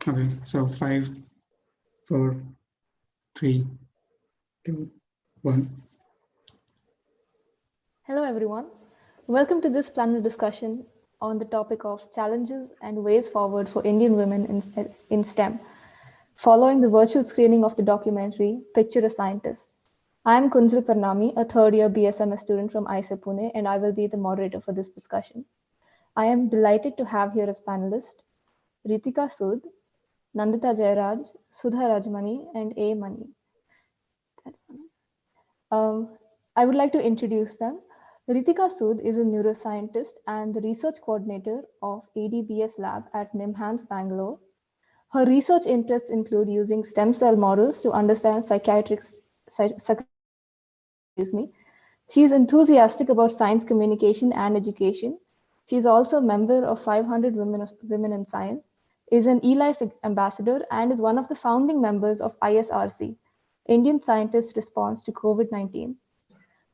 Okay, so 5, 4, 3, 2, 1. Hello everyone. Welcome to this panel discussion on the topic of challenges and ways forward for Indian women in STEM, following the virtual screening of the documentary Picture a Scientist. I am Kunjal Parnami, a third-year BSMS student from IISER Pune, and I will be the moderator for this discussion. I am delighted to have here as panelists Reeteka Sud, Nandita Jayraj, Sudha Rajamani, and A. Mani. I would like to introduce them. Reeteka Sud is a neuroscientist and the research coordinator of ADBS lab at NIMHANS Bangalore. Her research interests include using stem cell models to understand She is enthusiastic about science communication and education. She is also a member of 500 Women in Science, is an eLife ambassador, and is one of the founding members of ISRC, Indian Scientists' Response to COVID-19.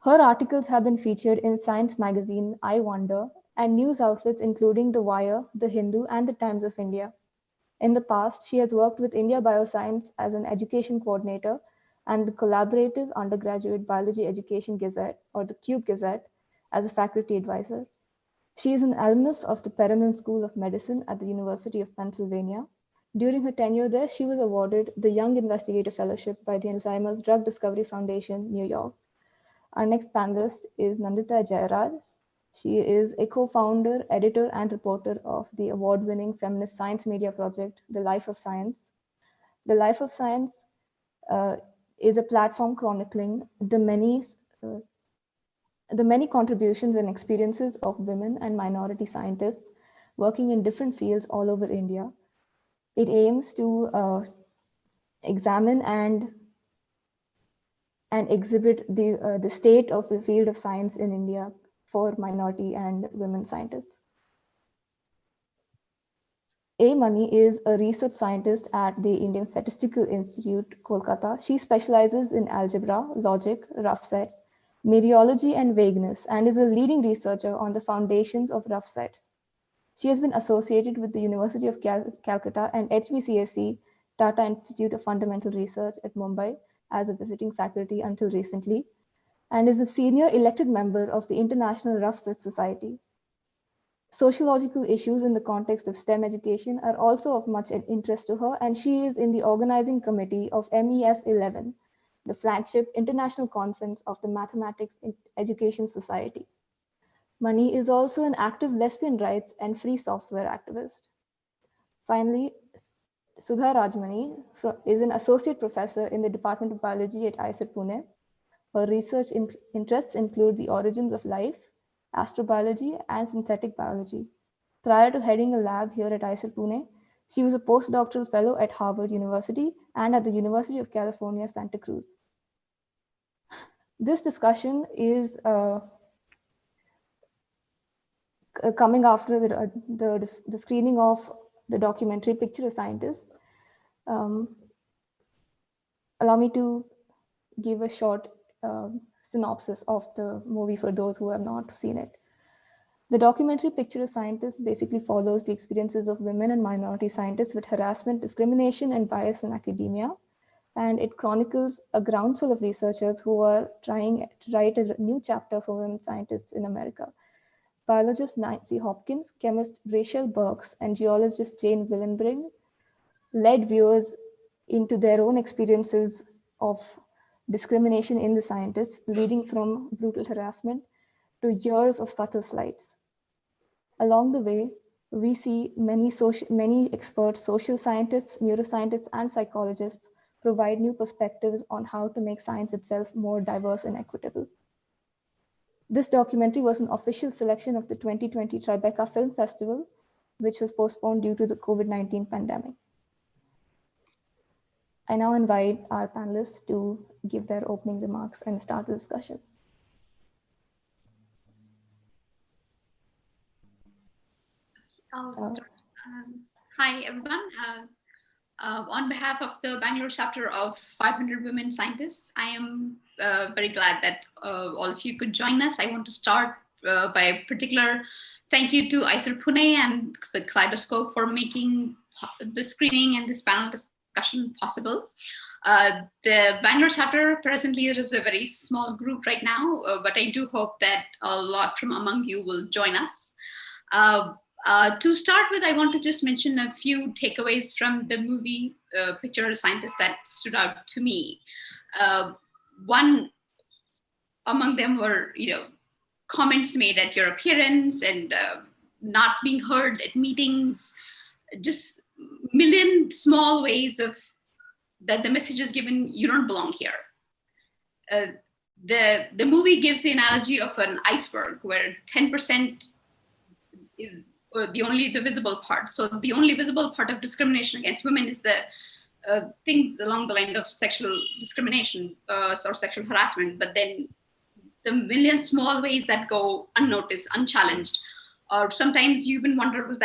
Her articles have been featured in Science magazine, I Wonder, and news outlets including The Wire, The Hindu, and The Times of India. In the past, she has worked with India Bioscience as an education coordinator and the Collaborative Undergraduate Biology Education Gazette, or the CUBE Gazette, as a faculty advisor. She is an alumnus of the Perelman School of Medicine at the University of Pennsylvania. During her tenure there, she was awarded the Young Investigator Fellowship by the Alzheimer's Drug Discovery Foundation, New York. Our next panelist is Nandita Jayraj. She is a co-founder, editor, and reporter of the award-winning feminist science media project, The Life of Science. The Life of Science is a platform chronicling the many contributions and experiences of women and minority scientists working in different fields all over India. It aims to examine and exhibit the state of the field of science in India for minority and women scientists. A. Mani is a research scientist at the Indian Statistical Institute, Kolkata. She specializes in algebra, logic, rough sets, mereology, and vagueness, and is a leading researcher on the foundations of rough sets. She has been associated with the University of Calcutta and HBCSC, Tata Institute of Fundamental Research at Mumbai, as a visiting faculty until recently, and is a senior elected member of the International Rough Set Society. Sociological issues in the context of STEM education are also of much interest to her, and she is in the organizing committee of MES 11, the flagship international conference of the Mathematics Education Society. Mani is also an active lesbian rights and free software activist. Finally, Sudha Rajamani is an associate professor in the Department of Biology at IISER Pune. Her research interests include the origins of life, astrobiology, and synthetic biology. Prior to heading a lab here at IISER Pune, she was a postdoctoral fellow at Harvard University and at the University of California, Santa Cruz. This discussion is coming after the screening of the documentary Picture a Scientist. Allow me to give a short synopsis of the movie for those who have not seen it. The documentary Picture a Scientist basically follows the experiences of women and minority scientists with harassment, discrimination, and bias in academia. And it chronicles a groundswell of researchers who are trying to write a new chapter for women scientists in America. Biologist Nancy Hopkins, chemist Rachel Burks, and geologist Jane Willenbring led viewers into their own experiences of discrimination in the scientists, leading from brutal harassment to years of subtle slights. Along the way, we see many experts, social scientists, neuroscientists, and psychologists provide new perspectives on how to make science itself more diverse and equitable. This documentary was an official selection of the 2020 Tribeca Film Festival, which was postponed due to the COVID-19 pandemic. I now invite our panelists to give their opening remarks and start the discussion. I'll start. Hi, everyone. On behalf of the Bangalore chapter of 500 Women Scientists, I am very glad that all of you could join us. I want to start by particular Thank you to IISER Pune and the Kaleidoscope for making the screening and this panel discussion possible. The Bangalore chapter, presently it is a very small group right now, but I do hope that a lot from among you will join us. To start with, I want to just mention a few takeaways from the movie Picture of a Scientist that stood out to me. One among them were, comments made at your appearance and not being heard at meetings, just million small ways of that the message is given, you don't belong here. The movie gives the analogy of an iceberg where 10% is the visible part. So the only visible part of discrimination against women is the things along the line of sexual discrimination or sexual harassment, but then the million small ways that go unnoticed, unchallenged, or sometimes you even wonder, is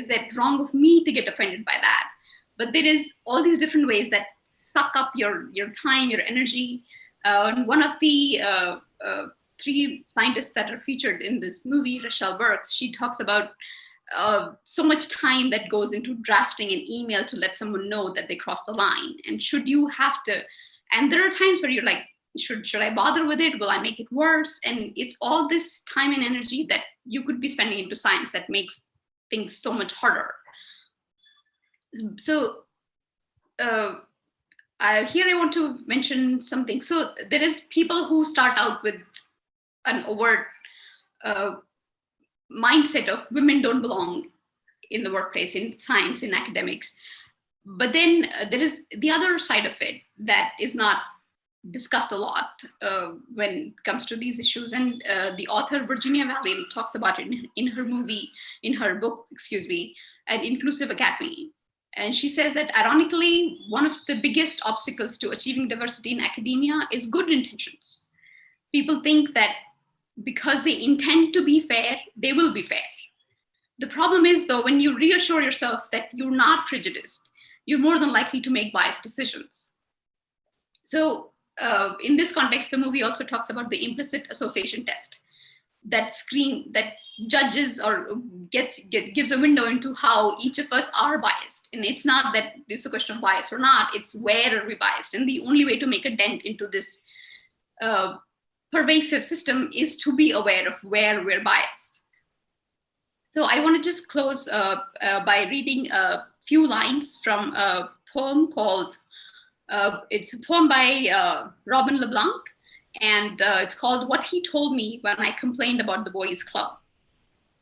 that wrong of me to get offended by that? But there is all these different ways that suck up your time, your energy. One of the 3 scientists that are featured in this movie, Rachel Burks, she talks about so much time that goes into drafting an email to let someone know that they crossed the line. And should you have to, and there are times where you're like, should I bother with it? Will I make it worse? And it's all this time and energy that you could be spending into science that makes things so much harder. So here I want to mention something. So there is people who start out with an overt mindset of women don't belong in the workplace, in science, in academics. But then there is the other side of it that is not discussed a lot when it comes to these issues. And the author Virginia Valiant talks about it in her book, An Inclusive Academy. And she says that ironically, one of the biggest obstacles to achieving diversity in academia is good intentions. People think that because they intend to be fair, they will be fair. The problem is, though, when you reassure yourself that you're not prejudiced, you're more than likely to make biased decisions. So in this context, the movie also talks about the implicit association test that judges or gives a window into how each of us are biased. And it's not that this is a question of bias or not, it's where are we biased? And the only way to make a dent into this pervasive system is to be aware of where we're biased. So I want to just close by reading a few lines from a poem called, it's a poem by Robin LeBlanc, and it's called What He Told Me When I Complained About the Boys Club.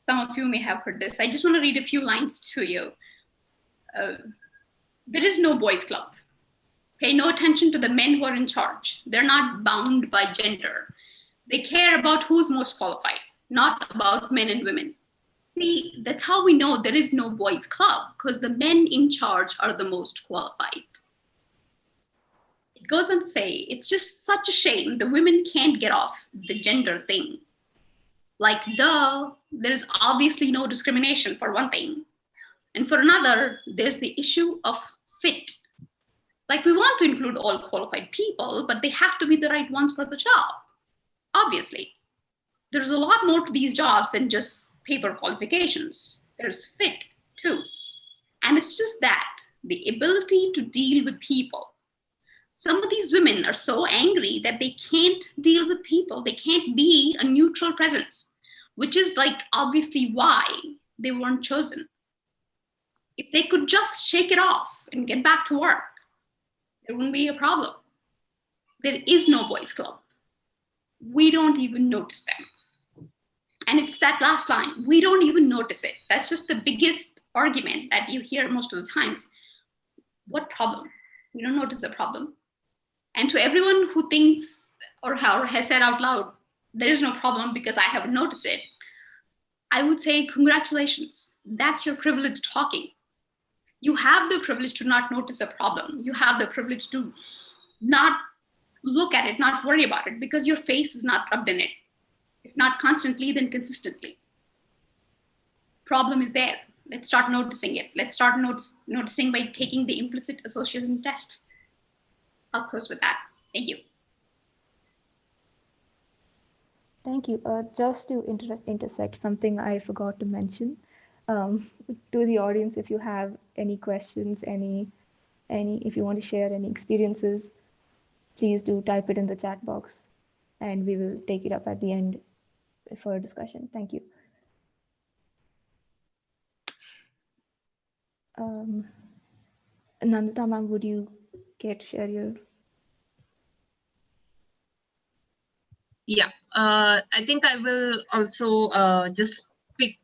Some of you may have heard this. I just want to read a few lines to you. There is no boys club. Pay no attention to the men who are in charge. They're not bound by gender. They care about who's most qualified, not about men and women. See, that's how we know there is no boys club, because the men in charge are the most qualified. It goes on to say, it's just such a shame the women can't get off the gender thing. Like, duh, there's obviously no discrimination for one thing. And for another, there's the issue of fit. Like, we want to include all qualified people, but they have to be the right ones for the job. Obviously, there's a lot more to these jobs than just paper qualifications. There's fit too. And it's just that, the ability to deal with people. Some of these women are so angry that they can't deal with people. They can't be a neutral presence, which is like obviously why they weren't chosen. If they could just shake it off and get back to work, there wouldn't be a problem. There is no boys club. We don't even notice them. And it's that last line, we don't even notice it. That's just the biggest argument that you hear most of the times. What problem? You don't notice a problem. And to everyone who thinks or has said out loud, there is no problem because I haven't noticed it, I would say, congratulations. That's your privilege talking. You have the privilege to not notice a problem. You have the privilege to not look at it, not worry about it, because your face is not rubbed in it. If not constantly, then consistently. Problem is there. Let's start noticing it. Let's start noticing by taking the implicit association test. I'll close with that. Thank you. Thank you. Just to intersect something I forgot to mention, to the audience, if you have any questions, if you want to share any experiences, please do type it in the chat box, and we will take it up at the end for a discussion. Thank you. Nandita ma'am, would you care to share your? Yeah, I think I will also just pick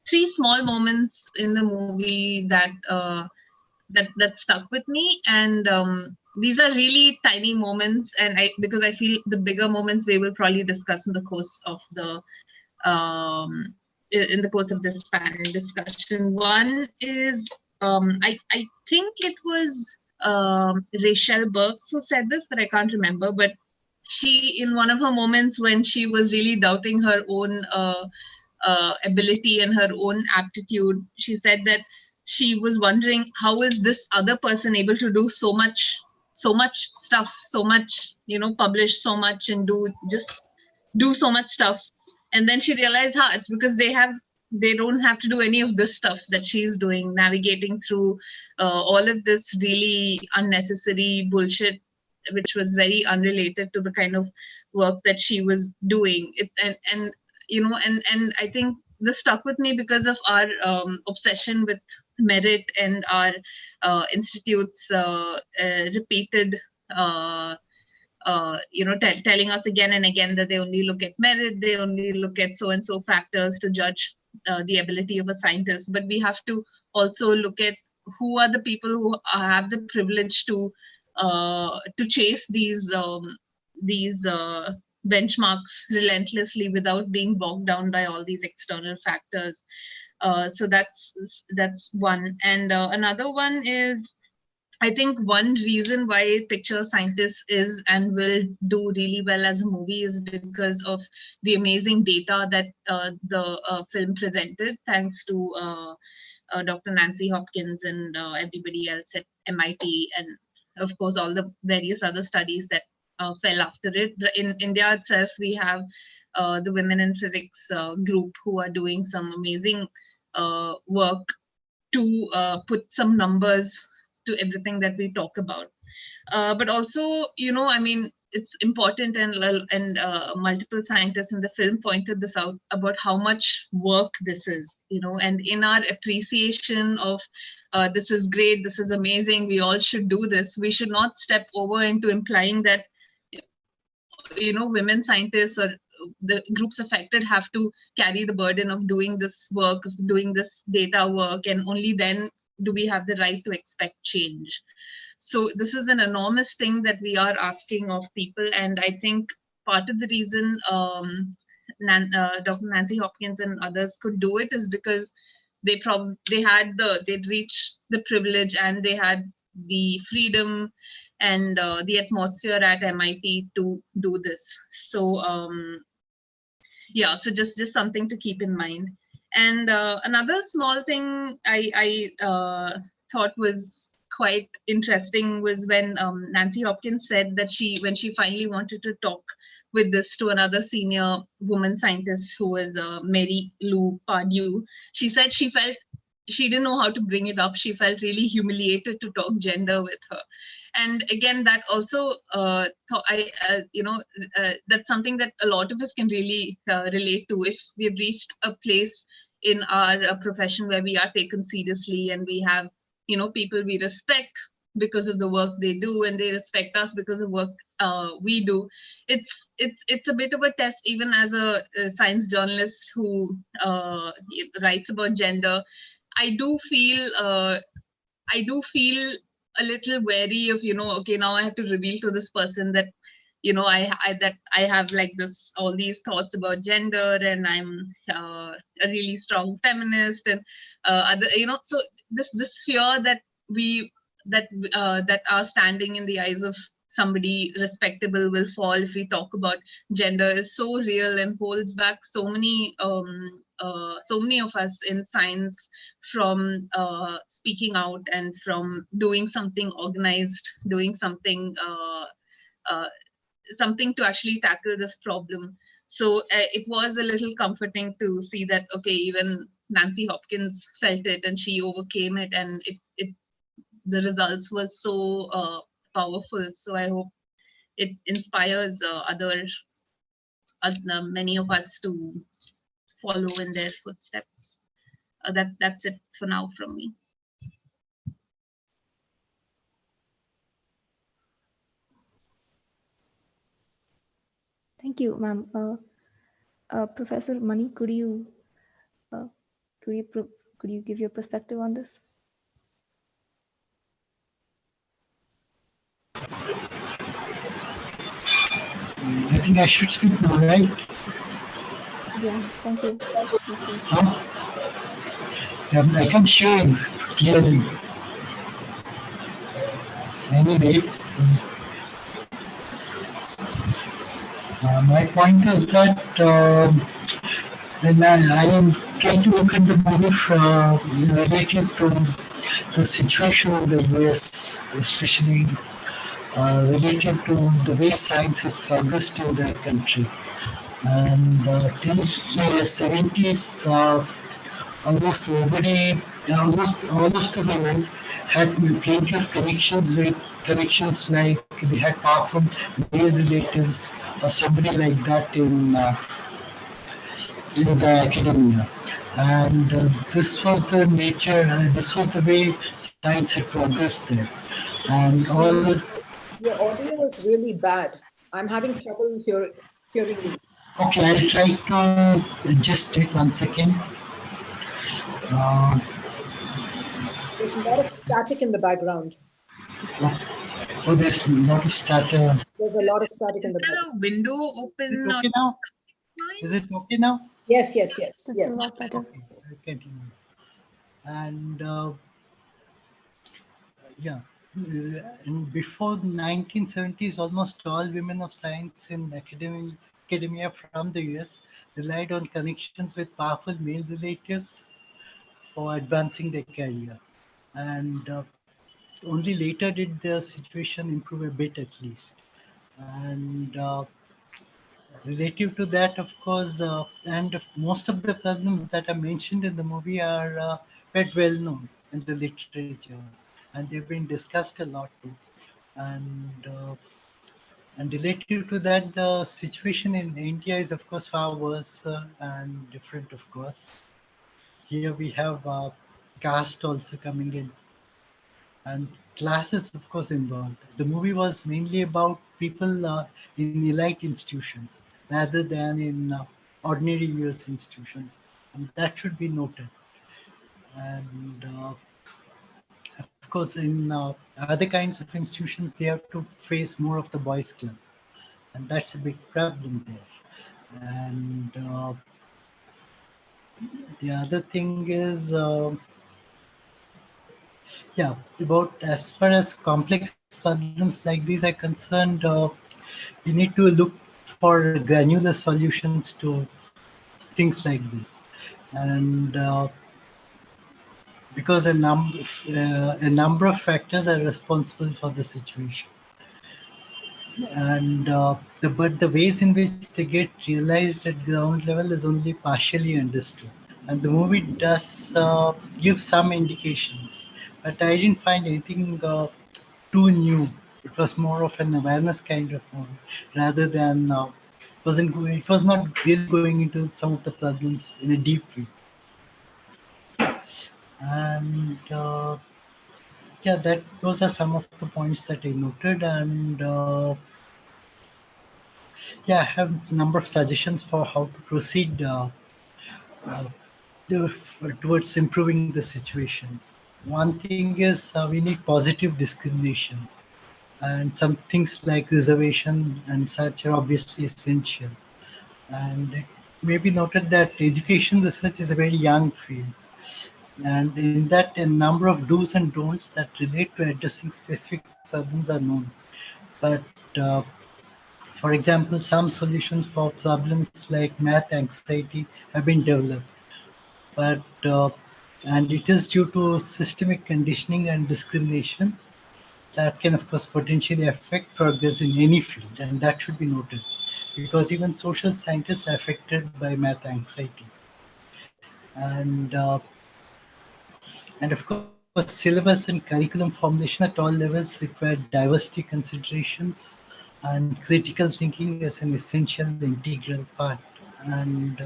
three small moments in the movie that that stuck with me, and these are really tiny moments, and because I feel the bigger moments we will probably discuss in the course of the in the course of this panel discussion. One is I think it was Rachel Burks who said this, but I can't remember. But she, in one of her moments when she was really doubting her own ability and her own aptitude, she said that she was wondering how is this other person able to do so much stuff, so much, publish so much and do so much stuff. And then she realized it's because they don't have to do any of this stuff that she's doing, navigating through all of this really unnecessary bullshit, which was very unrelated to the kind of work that she was doing. And I think this stuck with me because of our obsession with merit and our institute's repeated telling us again and again that they only look at merit, they only look at so and so factors to judge the ability of a scientist. But we have to also look at who are the people who have the privilege to chase these benchmarks relentlessly without being bogged down by all these external factors. So that's one. And another one is, I think one reason why Picture Scientists is and will do really well as a movie is because of the amazing data that the film presented, thanks to Dr. Nancy Hopkins and everybody else at MIT, and of course all the various other studies that fell after it. In India itself, we have the Women in Physics group who are doing some amazing work to put some numbers to everything that we talk about. But also, it's important, and multiple scientists in the film pointed this out about how much work this is, and in our appreciation of this is great, this is amazing, we all should do this, we should not step over into implying that women scientists or the groups affected have to carry the burden of doing this work, of doing this data work, and only then do we have the right to expect change. So this is an enormous thing that we are asking of people, and I think part of the reason Dr. Nancy Hopkins and others could do it is because they'd reached the privilege and they had the freedom and the atmosphere at MIT to do this. So yeah, so just something to keep in mind. And another small thing I thought was quite interesting was when Nancy Hopkins said that when she finally wanted to talk with this to another senior woman scientist who was Mary Lou Pardue, she said she didn't know how to bring it up. She felt really humiliated to talk gender with her. And again, that also, that's something that a lot of us can really relate to. If we've reached a place in our profession where we are taken seriously and we have, people we respect because of the work they do, and they respect us because of work we do. It's a bit of a test, even as a science journalist who writes about gender. I do feel a little wary of, okay, now I have to reveal to this person that, I have like all these thoughts about gender, and I'm a really strong feminist, and other, so this fear that that our standing in the eyes of somebody respectable will fall if we talk about gender is so real and holds back so many of us in science from speaking out and from doing something organized, doing something something to actually tackle this problem. So it was a little comforting to see that, okay, even Nancy Hopkins felt it and she overcame it, and the results was so powerful. So I hope it inspires many of us to follow in their footsteps. That's it for now from me. Thank you, ma'am. Professor Mani, could you give your perspective on this? I think I should speak now, right? Yeah, thank you. I can show it clearly. Anyway, my point is that when I am trying to look at the movie related to the situation of the US, especially related to the way science has progressed in that country. And till the 70s, almost nobody, almost all of the women had plenty of connections like they had powerful male relatives or somebody like that in the academia. And this was the nature, this was the way science had progressed there. And all. Your audio is really bad. I'm having trouble hearing you. Okay, I'll try to adjust it 1 second. There's a lot of static in the background. Oh, there's a lot of static. There's a lot of static in the background. Is there a window open? Is it okay now? Is it okay now? Yes. Okay. I'll continue. And yeah, and before the 1970s, almost all women of science in academia from the US relied on connections with powerful male relatives for advancing their career. And only later did the situation improve a bit, at least. And relative to that, of course, and most of the problems that are mentioned in the movie are quite well known in the literature, and they've been discussed a lot too. And relative to that, the situation in India is, of course, far worse and different, of course. Here we have caste also coming in, and classes, of course, involved. The movie was mainly about people in elite institutions rather than in ordinary US institutions, and that should be noted. And of course, in other kinds of institutions, they have to face more of the boys' club, and that's a big problem there. And the other thing is, yeah, about as far as complex problems like these are concerned, we need to look for granular solutions to things like this. And because a number of factors are responsible for the situation. And but the ways in which they get realized at ground level is only partially understood. And the movie does give some indications, but I didn't find anything too new. It was more of an awareness kind of movie, rather than it was not really going into some of the problems in a deep way. And yeah, those are some of the points that I noted. And yeah, I have a number of suggestions for how to proceed towards improving the situation. One thing is we need positive discrimination, and some things like reservation and such are obviously essential. And it may be noted that education research is a very young field, and in that a number of do's and don'ts that relate to addressing specific problems are known. But for example, some solutions for problems like math anxiety have been developed, but and it is due to systemic conditioning and discrimination. that can, of course, potentially affect progress in any field, and that should be noted, because even social scientists are affected by math anxiety. And of course, syllabus and curriculum formulation at all levels require diversity considerations and critical thinking as an essential integral part. And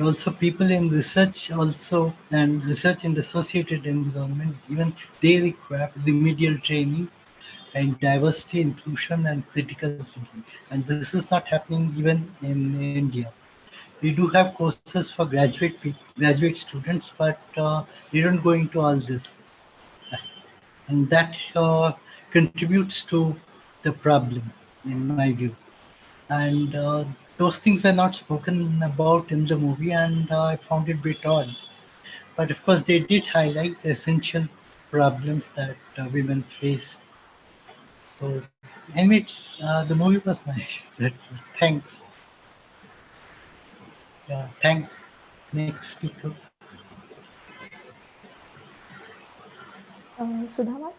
also people in research also, and research and associated environment, even they require remedial training and diversity, inclusion, and critical thinking. And this is not happening even in India. We do have courses for graduate students, but they don't go into all this, and that contributes to the problem, in my view. And those things were not spoken about in the movie, and I found it a bit odd. But of course, they did highlight the essential problems that women face. So, anyway, the movie was nice. That's it. Thanks. Yeah, thanks. Next speaker. Sudha,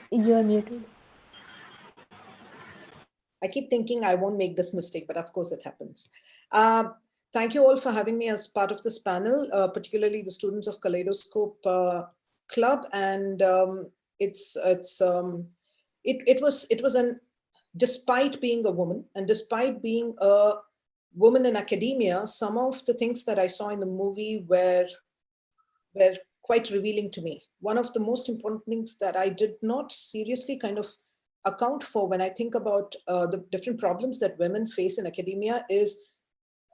you're muted. I keep thinking I won't make this mistake, but of course it happens. Thank you all for having me as part of this panel, particularly the students of Kaleidoscope Club. And it was an, despite being a woman and despite being a woman in academia, some of the things that I saw in the movie were quite revealing to me. One of the most important things that I did not seriously kind of account for when I think about the different problems that women face in academia is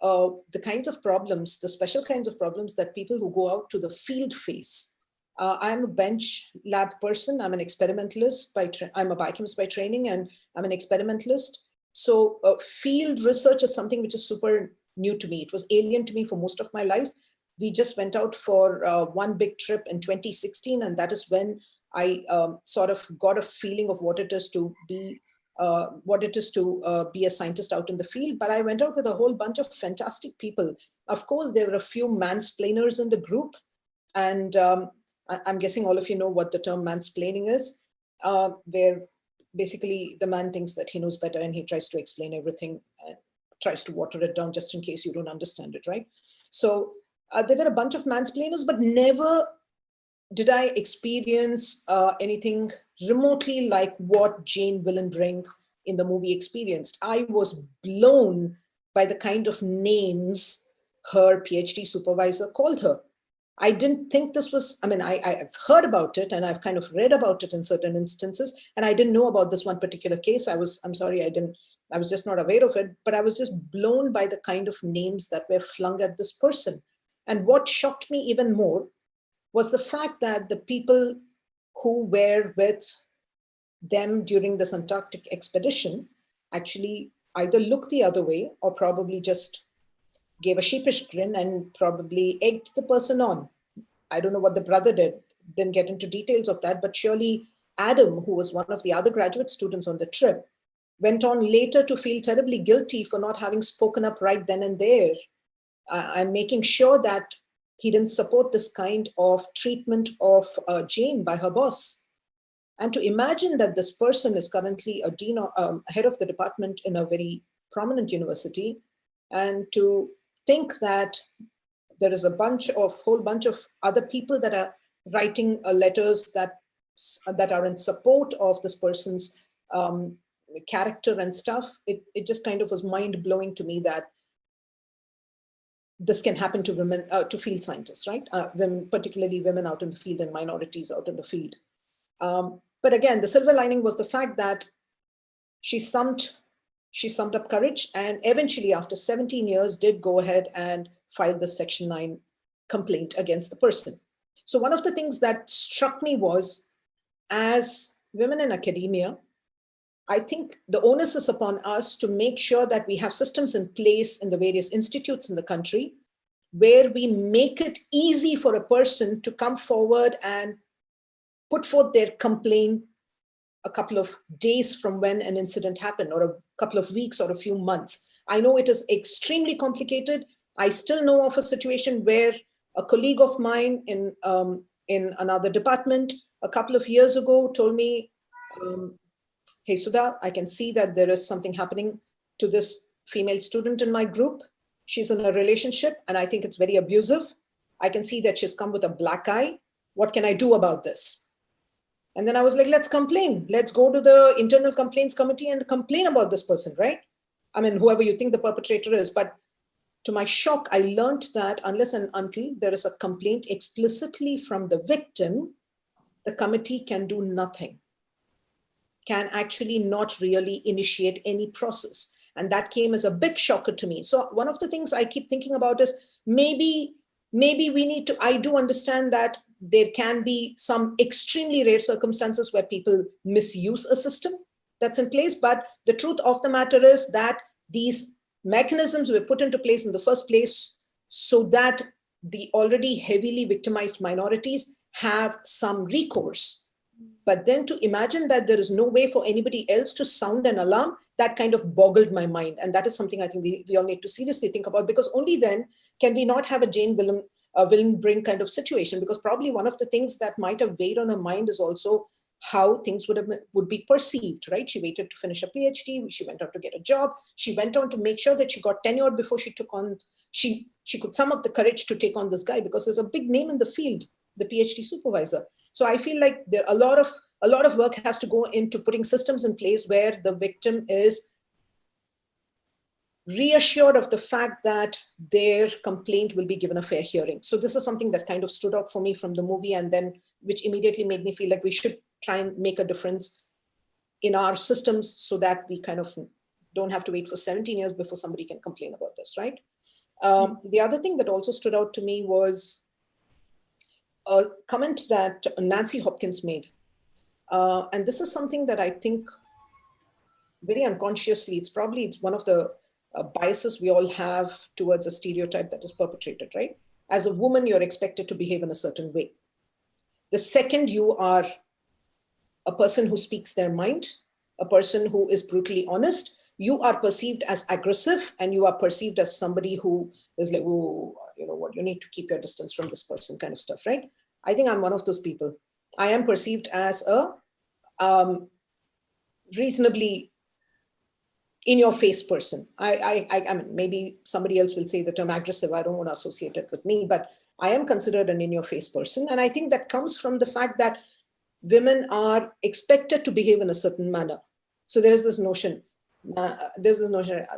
the kinds of problems, the special kinds of problems that people who go out to the field face. I'm a bench lab person. I'm an experimentalist I'm a biochemist by training, and I'm an experimentalist. So field research is something which is super new to me. It was alien to me for most of my life. We just went out for one big trip in 2016, and that is when I sort of got a feeling of what it is to be a scientist out in the field. But I went out with a whole bunch of fantastic people. Of course, there were a few mansplainers in the group, and I'm guessing all of you know what the term mansplaining is, where basically the man thinks that he knows better and he tries to explain everything and tries to water it down just in case you don't understand it, right? So there were a bunch of mansplainers, but never did I experience anything remotely like what Jane Willenbrink in the movie experienced. I was blown by the kind of names her PhD supervisor called her. I didn't think this was, I mean, I've heard about it and I've kind of read about it in certain instances, and I didn't know about this one particular case. I was just not aware of it, but I was just blown by the kind of names that were flung at this person. And what shocked me even more was the fact that the people who were with them during this Antarctic expedition actually either looked the other way or probably just gave a sheepish grin and probably egged the person on. I don't know what the brother did, didn't get into details of that, but surely Adam, who was one of the other graduate students on the trip, went on later to feel terribly guilty for not having spoken up right then and there and making sure that he didn't support this kind of treatment of Jane by her boss. And to imagine that this person is currently a dean or head of the department in a very prominent university, and to think that there is a whole bunch of other people that are writing letters that are in support of this person's character and stuff, it just kind of was mind-blowing to me that this can happen to women, to field scientists, right? Women, particularly women out in the field and minorities out in the field. But again, the silver lining was the fact that she summed up courage, and eventually after 17 years did go ahead and file the Section 9 complaint against the person. So one of the things that struck me was, as women in academia, I think the onus is upon us to make sure that we have systems in place in the various institutes in the country where we make it easy for a person to come forward and put forth their complaint a couple of days from when an incident happened, or a couple of weeks or a few months. I know it is extremely complicated. I still know of a situation where a colleague of mine in in another department a couple of years ago told me, hey, Sudha, I can see that there is something happening to this female student in my group. She's in a relationship and I think it's very abusive. I can see that she's come with a black eye. What can I do about this? And then I was like, let's complain. Let's go to the internal complaints committee and complain about this person, right? I mean, whoever you think the perpetrator is. But to my shock, I learned that unless and until there is a complaint explicitly from the victim, the committee can do nothing, can actually not really initiate any process. And that came as a big shocker to me. So one of the things I keep thinking about is maybe we need to, I do understand that there can be some extremely rare circumstances where people misuse a system that's in place. But the truth of the matter is that these mechanisms were put into place in the first place so that the already heavily victimized minorities have some recourse. But then to imagine that there is no way for anybody else to sound an alarm, that kind of boggled my mind. And that is something I think we all need to seriously think about, because only then can we not have a Jane Willenbring kind of situation, because probably one of the things that might have weighed on her mind is also how things would be perceived, right? She waited to finish a PhD. She went on to get a job. She went on to make sure that she got tenured before she took on, she could sum up the courage to take on this guy, because there's a big name in the field, the PhD supervisor. So I feel like there a lot of work has to go into putting systems in place where the victim is reassured of the fact that their complaint will be given a fair hearing. So this is something that kind of stood out for me from the movie, and then which immediately made me feel like we should try and make a difference in our systems so that we kind of don't have to wait for 17 years before somebody can complain about this, right? The other thing that also stood out to me was a comment that Nancy Hopkins made. And this is something that I think very unconsciously, it's one of the biases we all have towards a stereotype that is perpetrated, right? As a woman, you're expected to behave in a certain way. The second you are a person who speaks their mind, a person who is brutally honest, you are perceived as aggressive, and you are perceived as somebody who is like, oh, you know what, you need to keep your distance from this person kind of stuff, right? I think I'm one of those people. I am perceived as a reasonably in-your-face person. I mean, maybe somebody else will say the term aggressive. I don't want to associate it with me, but I am considered an in-your-face person. And I think that comes from the fact that women are expected to behave in a certain manner. So there is this notion,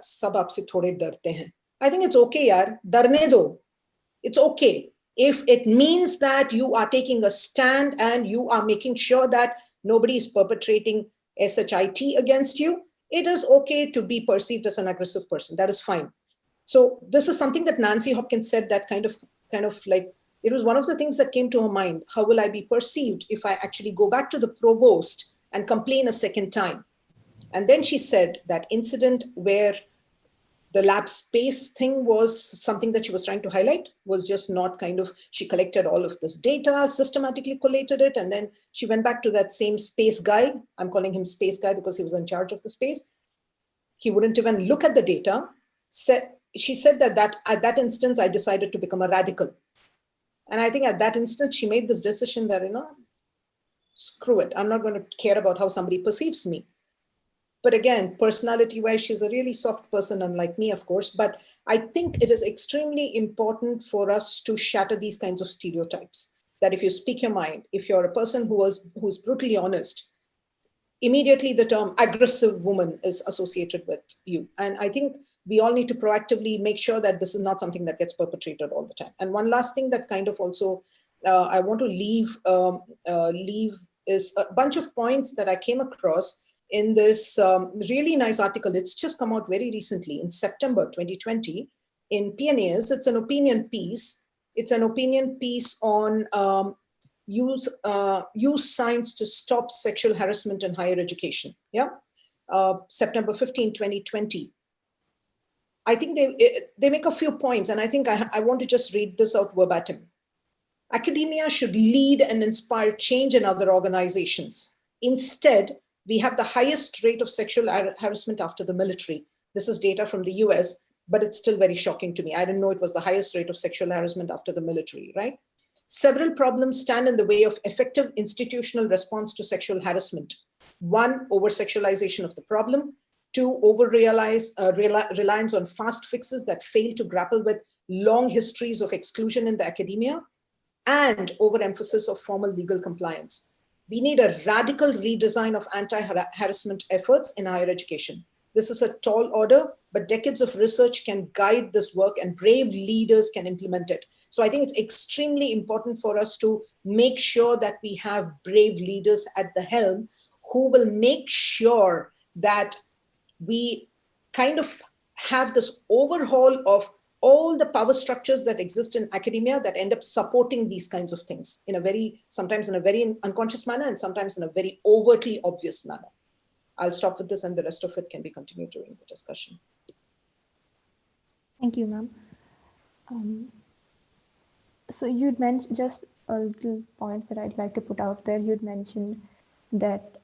sab aapse thode darte hain. I think it's okay, yaar, darne do. It's okay. If it means that you are taking a stand and you are making sure that nobody is perpetrating SHIT against you, it is okay to be perceived as an aggressive person. That is fine. So this is something that Nancy Hopkins said that kind of like, it was one of the things that came to her mind. How will I be perceived if I actually go back to the provost and complain a second time? And then she said that incident where the lab space thing was something that she was trying to highlight, was just not kind of, she collected all of this data, systematically collated it, and then she went back to that same space guy. I'm calling him space guy because he was in charge of the space. He wouldn't even look at the data. She said that at that instance, I decided to become a radical. And I think at that instance, she made this decision that, screw it. I'm not going to care about how somebody perceives me. But again, personality-wise, she's a really soft person, unlike me, of course. But I think it is extremely important for us to shatter these kinds of stereotypes. That if you speak your mind, if you're a person who's brutally honest, immediately the term aggressive woman is associated with you. And I think we all need to proactively make sure that this is not something that gets perpetrated all the time. And one last thing that kind of also I want to leave is a bunch of points that I came across in this really nice article. It's just come out very recently in September 2020 in PNAS. It's an opinion piece. It's an opinion piece on use science to stop sexual harassment in higher education. Yeah, September 15, 2020. I think they make a few points, and I think I want to just read this out verbatim. Academia should lead and inspire change in other organizations. Instead, we have the highest rate of sexual harassment after the military. This is data from the US, but it's still very shocking to me. I didn't know it was the highest rate of sexual harassment after the military, right? Several problems stand in the way of effective institutional response to sexual harassment. One, over-sexualization of the problem. Two, reliance on fast fixes that fail to grapple with long histories of exclusion in the academia, and overemphasis of formal legal compliance. We need a radical redesign of anti-harassment efforts in higher education. This is a tall order, but decades of research can guide this work and brave leaders can implement it. So I think it's extremely important for us to make sure that we have brave leaders at the helm who will make sure that we kind of have this overhaul of all the power structures that exist in academia that end up supporting these kinds of things in a very, sometimes in a very unconscious manner and sometimes in a very overtly obvious manner. I'll stop with this and the rest of it can be continued during the discussion. Thank you, ma'am. So you'd mentioned just a little point that I'd like to put out there. You'd mentioned that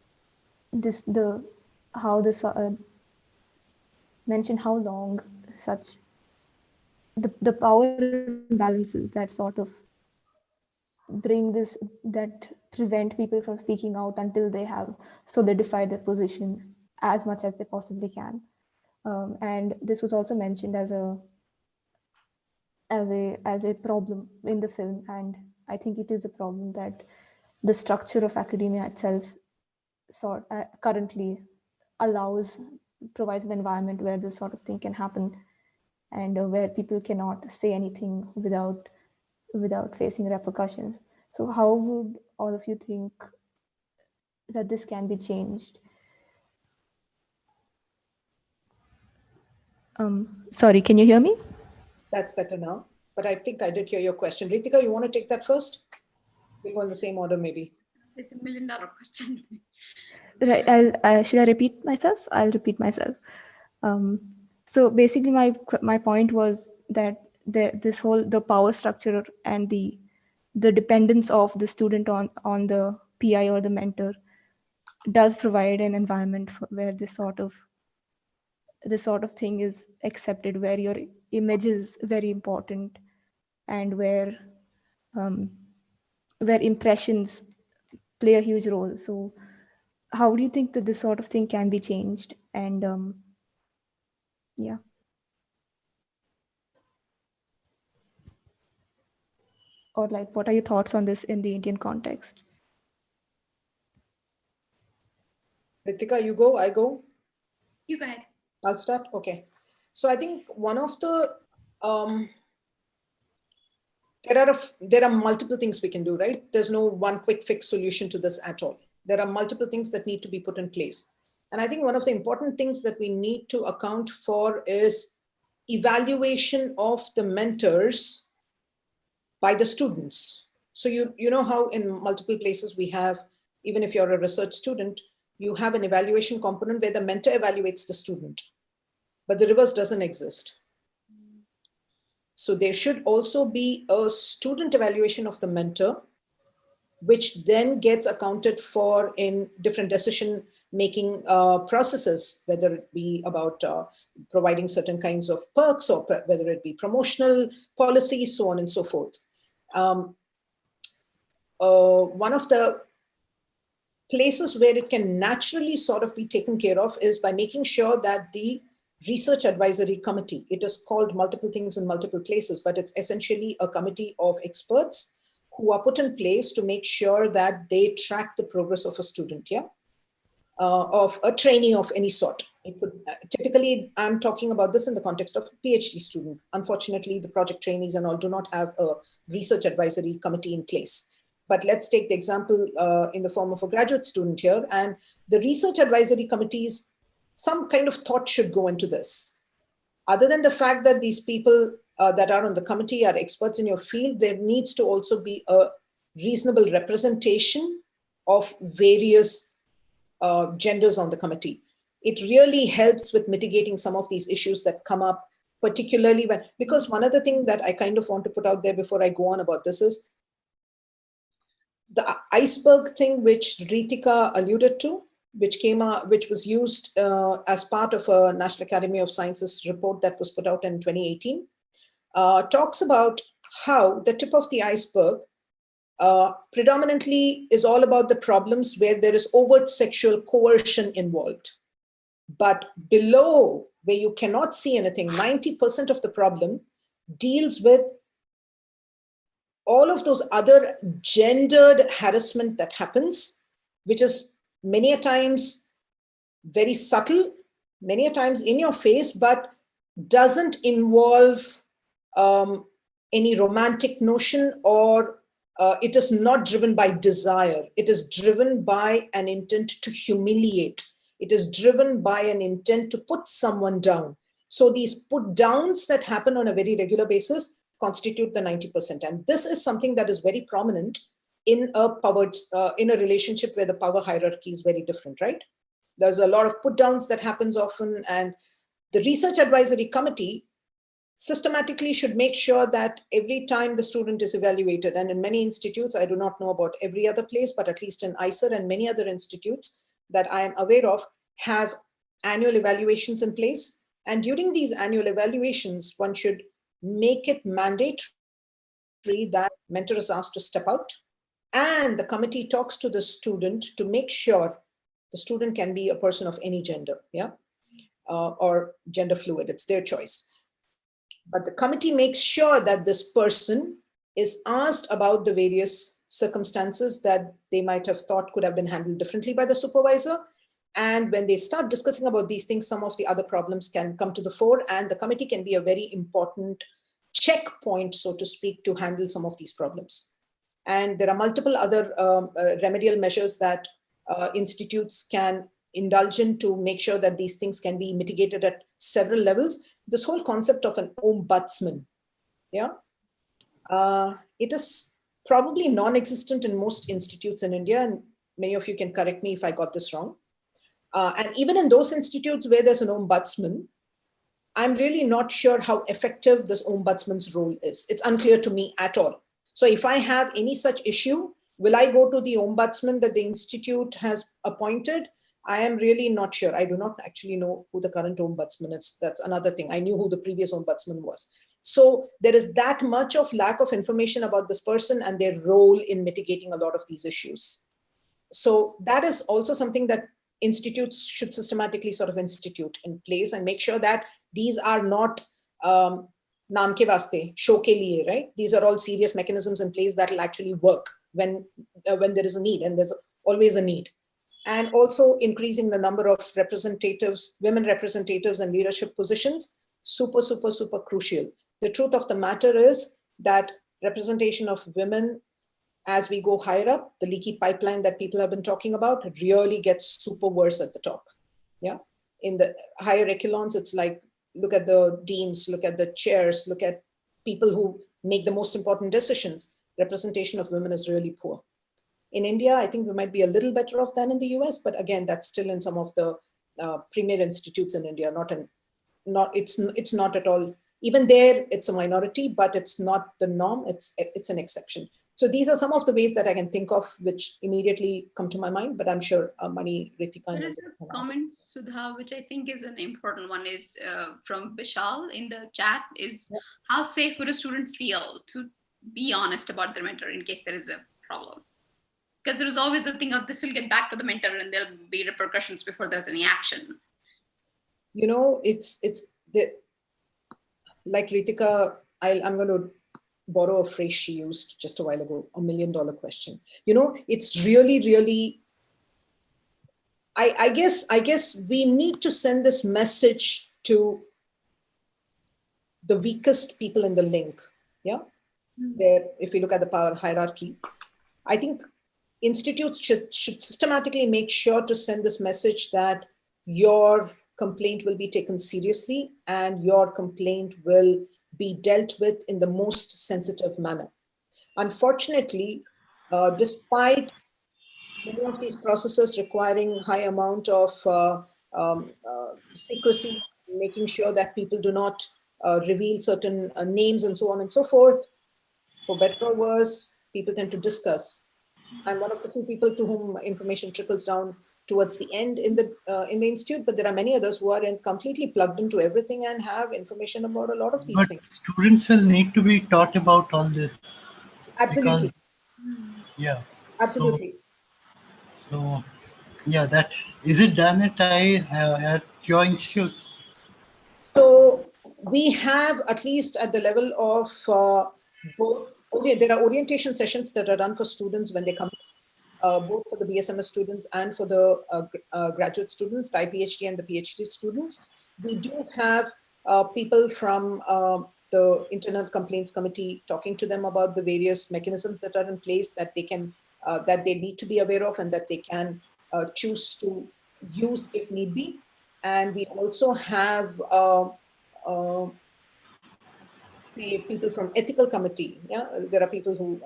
mentioned how long such the power imbalances that sort of bring this, that prevent people from speaking out until they have solidified their position as much as they possibly can. And this was also mentioned as a problem in the film, and I think it is a problem that the structure of academia itself currently provides an environment where this sort of thing can happen, and where people cannot say anything without facing repercussions. So how would all of you think that this can be changed? Sorry, can you hear me? That's better now, but I think I did hear your question. Reeteka, you want to take that first? We'll go in the same order, maybe. It's $1 million question. Right, should I repeat myself? I'll repeat myself. So basically my point was that the power structure and the dependence of the student on the PI or the mentor does provide an environment where this sort of thing is accepted, where your image is very important, and where impressions play a huge role. So how do you think that this sort of thing can be changed? And yeah. Or like, what are your thoughts on this in the Indian context? Reeteka, you go, I go? You go ahead. I'll start, okay. So I think one of the, there are multiple things we can do, right? There's no one quick fix solution to this at all. There are multiple things that need to be put in place. And I think one of the important things that we need to account for is evaluation of the mentors by the students. So you know how in multiple places we have, even if you're a research student, you have an evaluation component where the mentor evaluates the student, but the reverse doesn't exist. So there should also be a student evaluation of the mentor, which then gets accounted for in different decision-making processes, whether it be about providing certain kinds of perks or whether it be promotional policies, so on and so forth. One of the places where it can naturally sort of be taken care of is by making sure that the research advisory committee, it is called multiple things in multiple places, but it's essentially a committee of experts who are put in place to make sure that they track the progress of a student, of a trainee of any sort. It could, typically, I'm talking about this in the context of a PhD student. Unfortunately, the project trainees and all do not have a research advisory committee in place. But let's take the example in the form of a graduate student here. And the research advisory committees, some kind of thought should go into this. Other than the fact that these people that are on the committee are experts in your field, there needs to also be a reasonable representation of various genders on the committee. It really helps with mitigating some of these issues that come up, particularly when, because one other thing that I kind of want to put out there before I go on about this is the Iceberg thing, which Reeteka alluded to, which was used as part of a National Academy of Sciences report that was put out in 2018, talks about how the tip of the iceberg predominantly is all about the problems where there is overt sexual coercion involved. But below, where you cannot see anything, 90% of the problem deals with all of those other gendered harassment that happens, which is many a times very subtle, many a times in your face, but doesn't involve any romantic notion, or it is not driven by desire. It is driven by an intent to humiliate. It is driven by an intent to put someone down. So these put downs that happen on a very regular basis constitute the 90%. And this is something that is very prominent in a relationship where the power hierarchy is very different, right? There's a lot of put downs that happens often, and the research advisory committee systematically should make sure that every time the student is evaluated, and in many institutes, I do not know about every other place, but at least in IISER and many other institutes that I am aware of, have annual evaluations in place. And during these annual evaluations, one should make it mandatory that mentor is asked to step out, and the committee talks to the student to make sure the student can be a person of any gender, or gender fluid, it's their choice. But the committee makes sure that this person is asked about the various circumstances that they might have thought could have been handled differently by the supervisor. And when they start discussing about these things, some of the other problems can come to the fore, and the committee can be a very important checkpoint, so to speak, to handle some of these problems. And there are multiple other remedial measures that institutes can indulge in to make sure that these things can be mitigated at several levels. This whole concept of an ombudsman, it is probably non-existent in most institutes in India, and many of you can correct me if I got this wrong. And even in those institutes where there's an ombudsman, I'm really not sure how effective this ombudsman's role is. It's unclear to me at all. So if I have any such issue, will I go to the ombudsman that the institute has appointed? I am really not sure. I do not actually know who the current ombudsman is. That's another thing. I knew who the previous ombudsman was. So there is that much of lack of information about this person and their role in mitigating a lot of these issues. So that is also something that institutes should systematically sort of institute in place and make sure that these are not naam ke vaste, show ke liye, right? These are all serious mechanisms in place that will actually work when there is a need, and there's always a need. And also increasing the number of representatives, women representatives and leadership positions, super, super, super crucial. The truth of the matter is that representation of women as we go higher up, the leaky pipeline that people have been talking about, it really gets super worse at the top. Yeah. In the higher echelons, it's like, look at the deans, look at the chairs, look at people who make the most important decisions. Representation of women is really poor. In India, I think we might be a little better off than in the US, but again, that's still in some of the premier institutes in India. It's not at all. Even there, it's a minority, but it's not the norm. It's an exception. So these are some of the ways that I can think of which immediately come to my mind, but I'm sure Mani, Reeteka. There is a comment, Sudha, which I think is an important one, is from Vishal in the chat, is how safe would a student feel to be honest about their mentor in case there is a problem? Because there is always the thing of this will get back to the mentor and there'll be repercussions before there's any action. You know, it's like Reeteka, I'm going to borrow a phrase she used just a while ago, $1 million question. You know, it's really, really, I guess we need to send this message to the weakest people in the link. Yeah. Where if we look at the power hierarchy, I think institutes should systematically make sure to send this message that your complaint will be taken seriously and your complaint will be dealt with in the most sensitive manner. Unfortunately, despite many of these processes requiring high amount of secrecy, making sure that people do not reveal certain names and so on and so forth, for better or worse, people tend to discuss. I'm one of the few people to whom information trickles down towards the end in the institute, but there are many others who are completely plugged into everything and have information about a lot of these things. Students will need to be taught about all this. Absolutely. Yeah. Absolutely. So yeah, that is it done at your institute? So we have, at least at the level of both, okay, there are orientation sessions that are done for students when they come, both for the BSMS students and for the graduate students, the PhD and the PhD students. We do have people from the Internal Complaints Committee talking to them about the various mechanisms that are in place that they can, that they need to be aware of and that they can choose to use if need be. And we also have the people from ethical committee. Yeah, there are people who,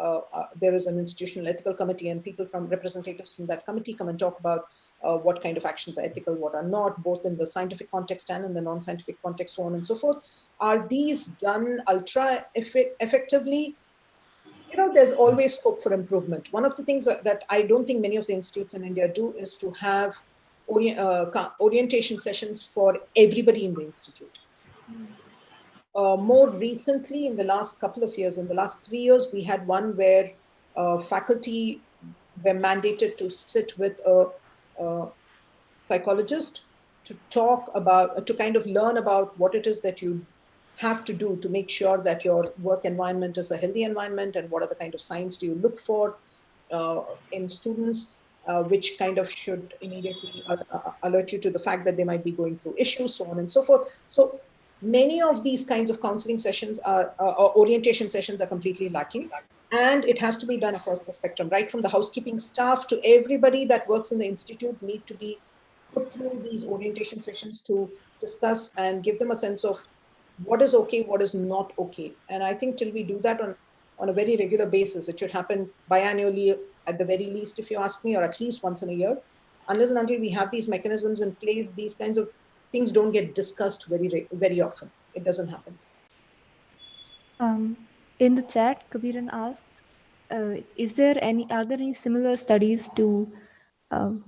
there is an institutional ethical committee, and people from representatives from that committee come and talk about what kind of actions are ethical, what are not, both in the scientific context and in the non-scientific context, so on and so forth. Are these done ultra effectively? You know, there's always scope for improvement. One of the things that I don't think many of the institutes in India do is to have orientation sessions for everybody in the institute. More recently, in the last couple of years, in the last 3 years, we had one where faculty were mandated to sit with a psychologist to talk about, to kind of learn about what it is that you have to do to make sure that your work environment is a healthy environment, and what are the kind of signs do you look for in students, which kind of should immediately alert you to the fact that they might be going through issues, so on and so forth. So many of these kinds of counseling sessions or orientation sessions are completely lacking. And it has to be done across the spectrum, right from the housekeeping staff to everybody that works in the institute need to be put through these orientation sessions to discuss and give them a sense of what is okay, what is not okay. And I think till we do that on a very regular basis, it should happen biannually at the very least, if you ask me, or at least once in a year. Unless and until we have these mechanisms in place, these kinds of things don't get discussed very often. It doesn't happen. In the chat, Kabiran asks, are there any similar studies to the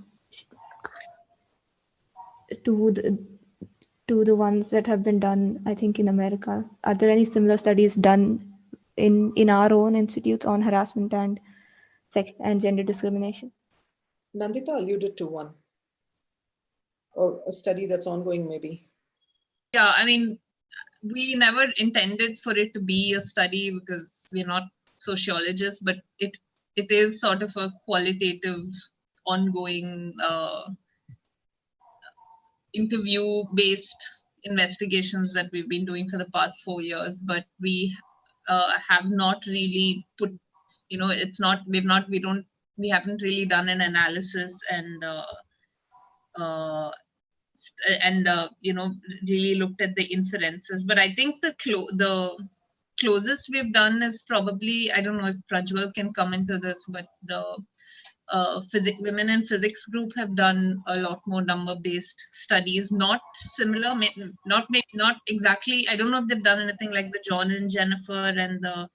ones that have been done, I think, in America? Are there any similar studies done in our own institutes on harassment and sex and gender discrimination? Nandita alluded to one, or a study that's ongoing, maybe. Yeah, I mean, we never intended for it to be a study because we're not sociologists, but it is sort of a qualitative, ongoing interview-based investigations that we've been doing for the past 4 years. But we have not really put, you know, it's not, we haven't really done an analysis and you know, really looked at the inferences. But I think the closest we've done is probably, I don't know if Prajwal can come into this, but the women in physics group have done a lot more number-based studies, not similar, not exactly, I don't know if they've done anything like the John and Jennifer and the,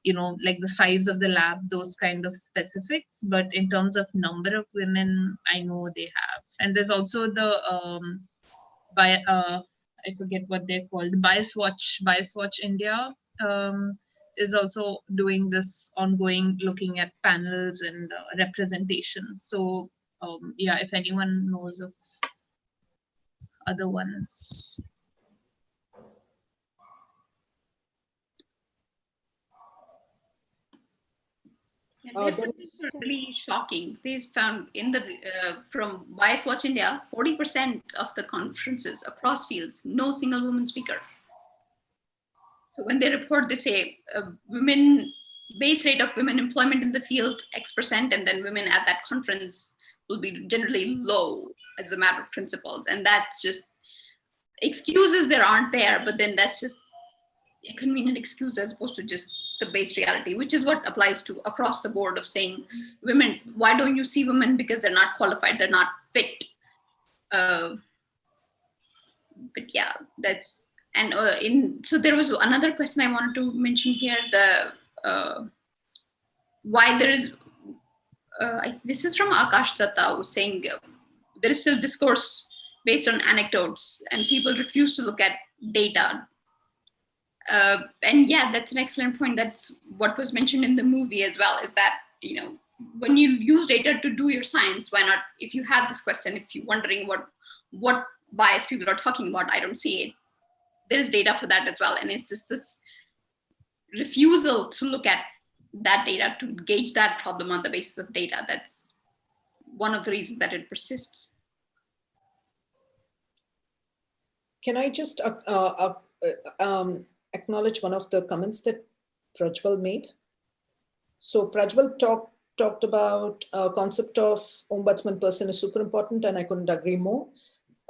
you know, like the size of the lab, those kind of specifics. But in terms of number of women, I know they have. And there's also the I forget what they're called, Bias Watch India is also doing this ongoing, looking at panels and representation. So yeah, if anyone knows of other ones. Yeah, these are really shocking. These found in the from Bias Watch India, 40% of the conferences across fields, no single woman speaker. So when they report, they say women base rate of women employment in the field X%, and then women at that conference will be generally low as a matter of principles, and that's just excuses there aren't there, but then that's just a convenient excuse as opposed to just the base reality, which is what applies to across the board of saying women, why don't you see women? Because they're not qualified, they're not fit. But yeah, that's, and so there was another question I wanted to mention here, the why there is, this is from Akash Datta, who's saying there is still discourse based on anecdotes and people refuse to look at data. And yeah, that's an excellent point. That's what was mentioned in the movie as well, is that, you know, when you use data to do your science, why not, if you have this question, if you're wondering what bias people are talking about, I don't see it. There's data for that as well. And it's just this refusal to look at that data, to gauge that problem on the basis of data. That's one of the reasons that it persists. Can I just acknowledge one of the comments that Prajwal made? So Prajwal talked about concept of ombudsman person is super important, and I couldn't agree more.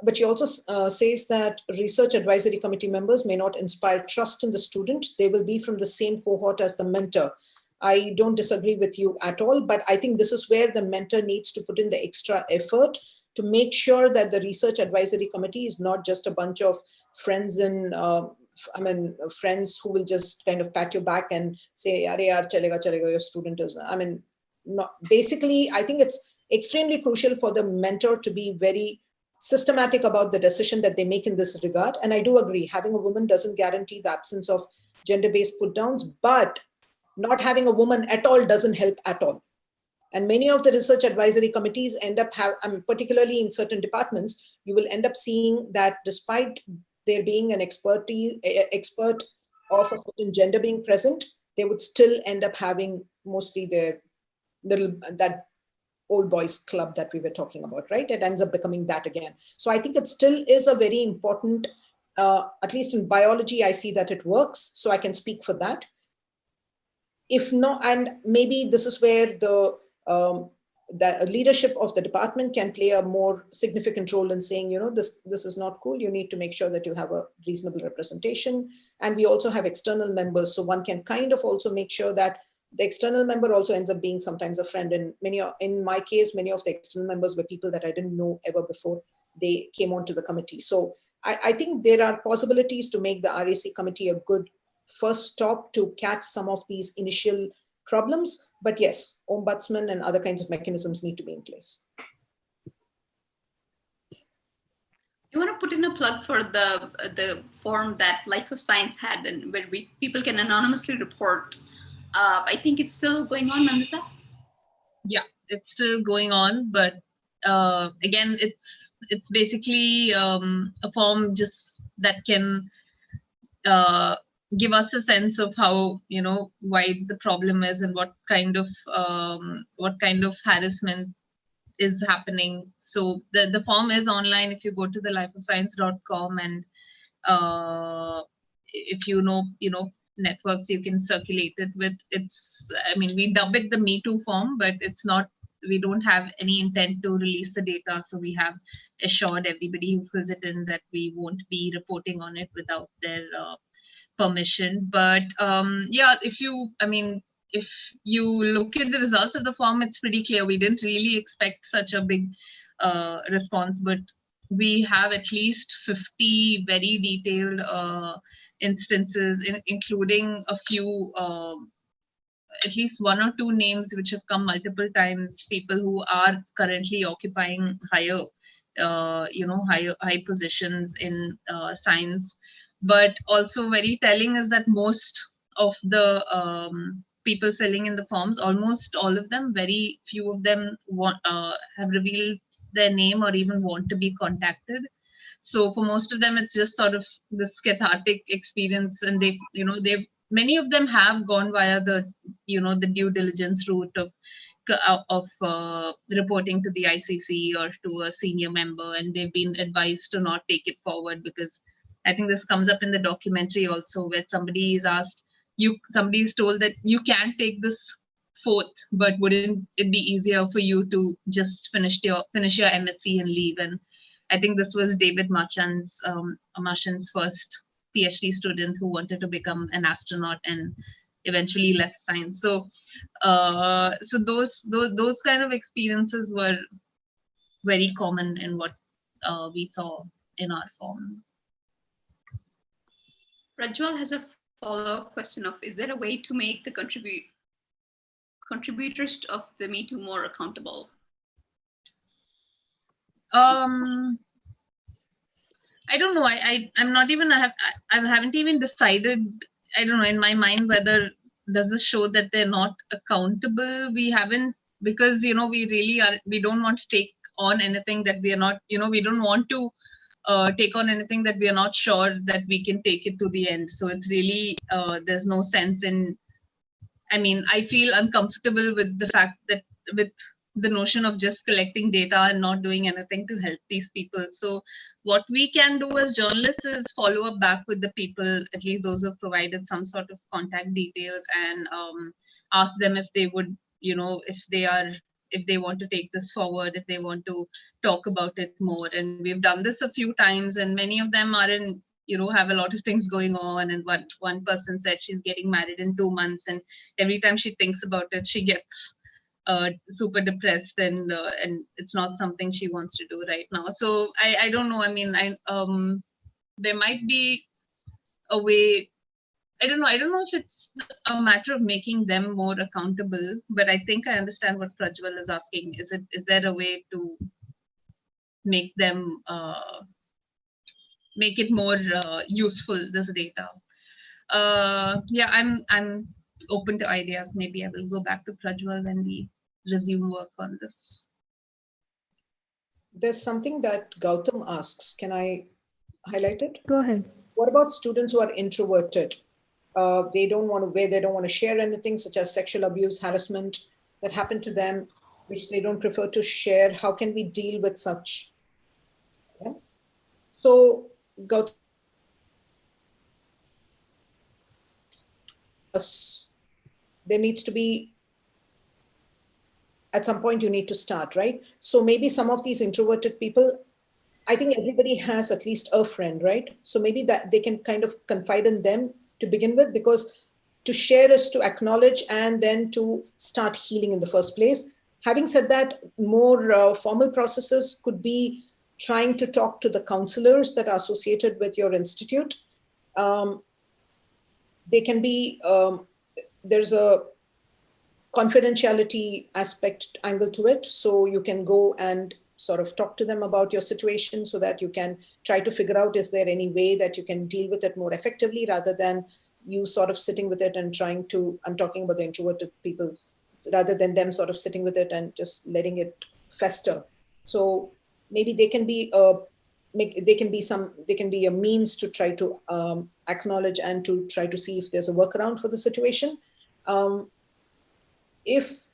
But she also says that research advisory committee members may not inspire trust in the student. They will be from the same cohort as the mentor. I don't disagree with you at all, but I think this is where the mentor needs to put in the extra effort to make sure that the research advisory committee is not just a bunch of friends and friends who will just kind of pat your back and say, "Are yaar, chalega, your student is." Not basically. I think it's extremely crucial for the mentor to be very systematic about the decision that they make in this regard. And I do agree, having a woman doesn't guarantee the absence of gender-based put-downs, but not having a woman at all doesn't help at all. And many of the research advisory committees end up particularly in certain departments, you will end up seeing that despite there being an expert of a certain gender being present, they would still end up having mostly their that old boys club that we were talking about, right? It ends up becoming that again. So I think it still is a very important, at least in biology, I see that it works. So I can speak for that. If not, and maybe this is where the leadership of the department can play a more significant role in saying, this is not cool. You need to make sure that you have a reasonable representation. And we also have external members. So one can kind of also make sure that the external member also ends up being sometimes a friend. And in my case, many of the external members were people that I didn't know ever before they came onto the committee. So I think there are possibilities to make the RAC committee a good first stop to catch some of these initial problems. But yes, ombudsman and other kinds of mechanisms need to be in place. You want to put in a plug for the forum that Life of Science had, and where people can anonymously report. I think it's still going on, Nandita? Yeah, it's still going on, but again, it's basically a form just that can give us a sense of how, wide the problem is and what kind of harassment is happening. So the form is online. If you go to the lifeofscience.com, and if you know networks you can circulate it with, we dub it the Me Too form, but it's not, we don't have any intent to release the data. So we have assured everybody who fills it in that we won't be reporting on it without their permission. But yeah, if you look at the results of the form, it's pretty clear. We didn't really expect such a big response, but we have at least 50 very detailed instances, including a few, at least one or two names which have come multiple times, people who are currently occupying high positions in science. But also very telling is that most of the people filling in the forms, almost all of them, very few of them have revealed their name or even want to be contacted. So for most of them, it's just sort of this cathartic experience, and many of them have gone via the the due diligence route of reporting to the ICC or to a senior member, and they've been advised to not take it forward, because I think this comes up in the documentary also, where somebody is asked, somebody is told that you can take this forth, but wouldn't it be easier for you to just finish your MSc and leave? And I think this was David Marchand's first PhD student who wanted to become an astronaut and eventually left science. So so those kind of experiences were very common in what we saw in our form. Rajwal has a follow-up question of, is there a way to make the contributors of the Me Too more accountable? I don't know. I'm not even, I haven't even decided, I don't know, in my mind, whether does this show that they're not accountable. We haven't because we really are, we don't want to take on anything that we are not, we don't want to take on anything that we are not sure that we can take it to the end. So it's really there's no sense in, I mean, I feel uncomfortable with the fact that with the notion of just collecting data and not doing anything to help these people. So what we can do as journalists is follow up back with the people, at least those who have provided some sort of contact details, and ask them if they would, if they want to take this forward, if they want to talk about it more. And we've done this a few times, and many of them are in, have a lot of things going on. And one person said she's getting married in 2 months, and every time she thinks about it, she gets super depressed, and it's not something she wants to do right now. So I don't know. I mean, there might be a way. I don't know. I don't know if it's a matter of making them more accountable, but I think I understand what Prajwal is asking. Is there a way to make them make it more useful, this data? Yeah, I'm open to ideas. Maybe I will go back to Prajwal when we resume work on this. There's something that Gautam asks. Can I highlight it? Go ahead. What about students who are introverted? They don't want to share anything, such as sexual abuse, harassment that happened to them, which they don't prefer to share. How can we deal with such? Yeah. So, Gautam, there needs to be, at some point you need to start, right? So maybe some of these introverted people, I think everybody has at least a friend, right? So maybe that they can kind of confide in them to begin with, because to share is to acknowledge and then to start healing in the first place. Having said that, more formal processes could be trying to talk to the counselors that are associated with your institute. They can be, there's a confidentiality aspect angle to it. So you can go and sort of talk to them about your situation, so that you can try to figure out, is there any way that you can deal with it more effectively, rather than you sort of sitting with it and trying to, I'm talking about the introverted people, rather than them sort of sitting with it and just letting it fester. So maybe they can be they can be a means to try to acknowledge and to try to see if there's a workaround for the situation. If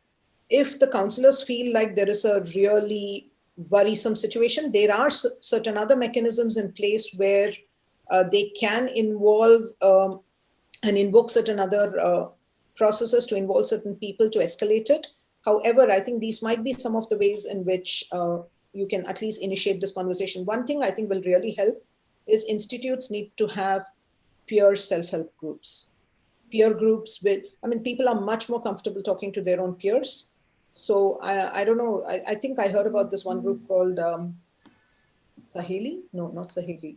the counselors feel like there is a really worrisome situation, there are certain other mechanisms in place where they can involve and invoke certain other processes to involve certain people to escalate it. However, I think these might be some of the ways in which you can at least initiate this conversation. One thing I think will really help is institutes need to have peer self-help groups. Peer groups with, I mean, people are much more comfortable talking to their own peers. So I don't know, I think I heard about this one group called Saheli? No, not Saheli.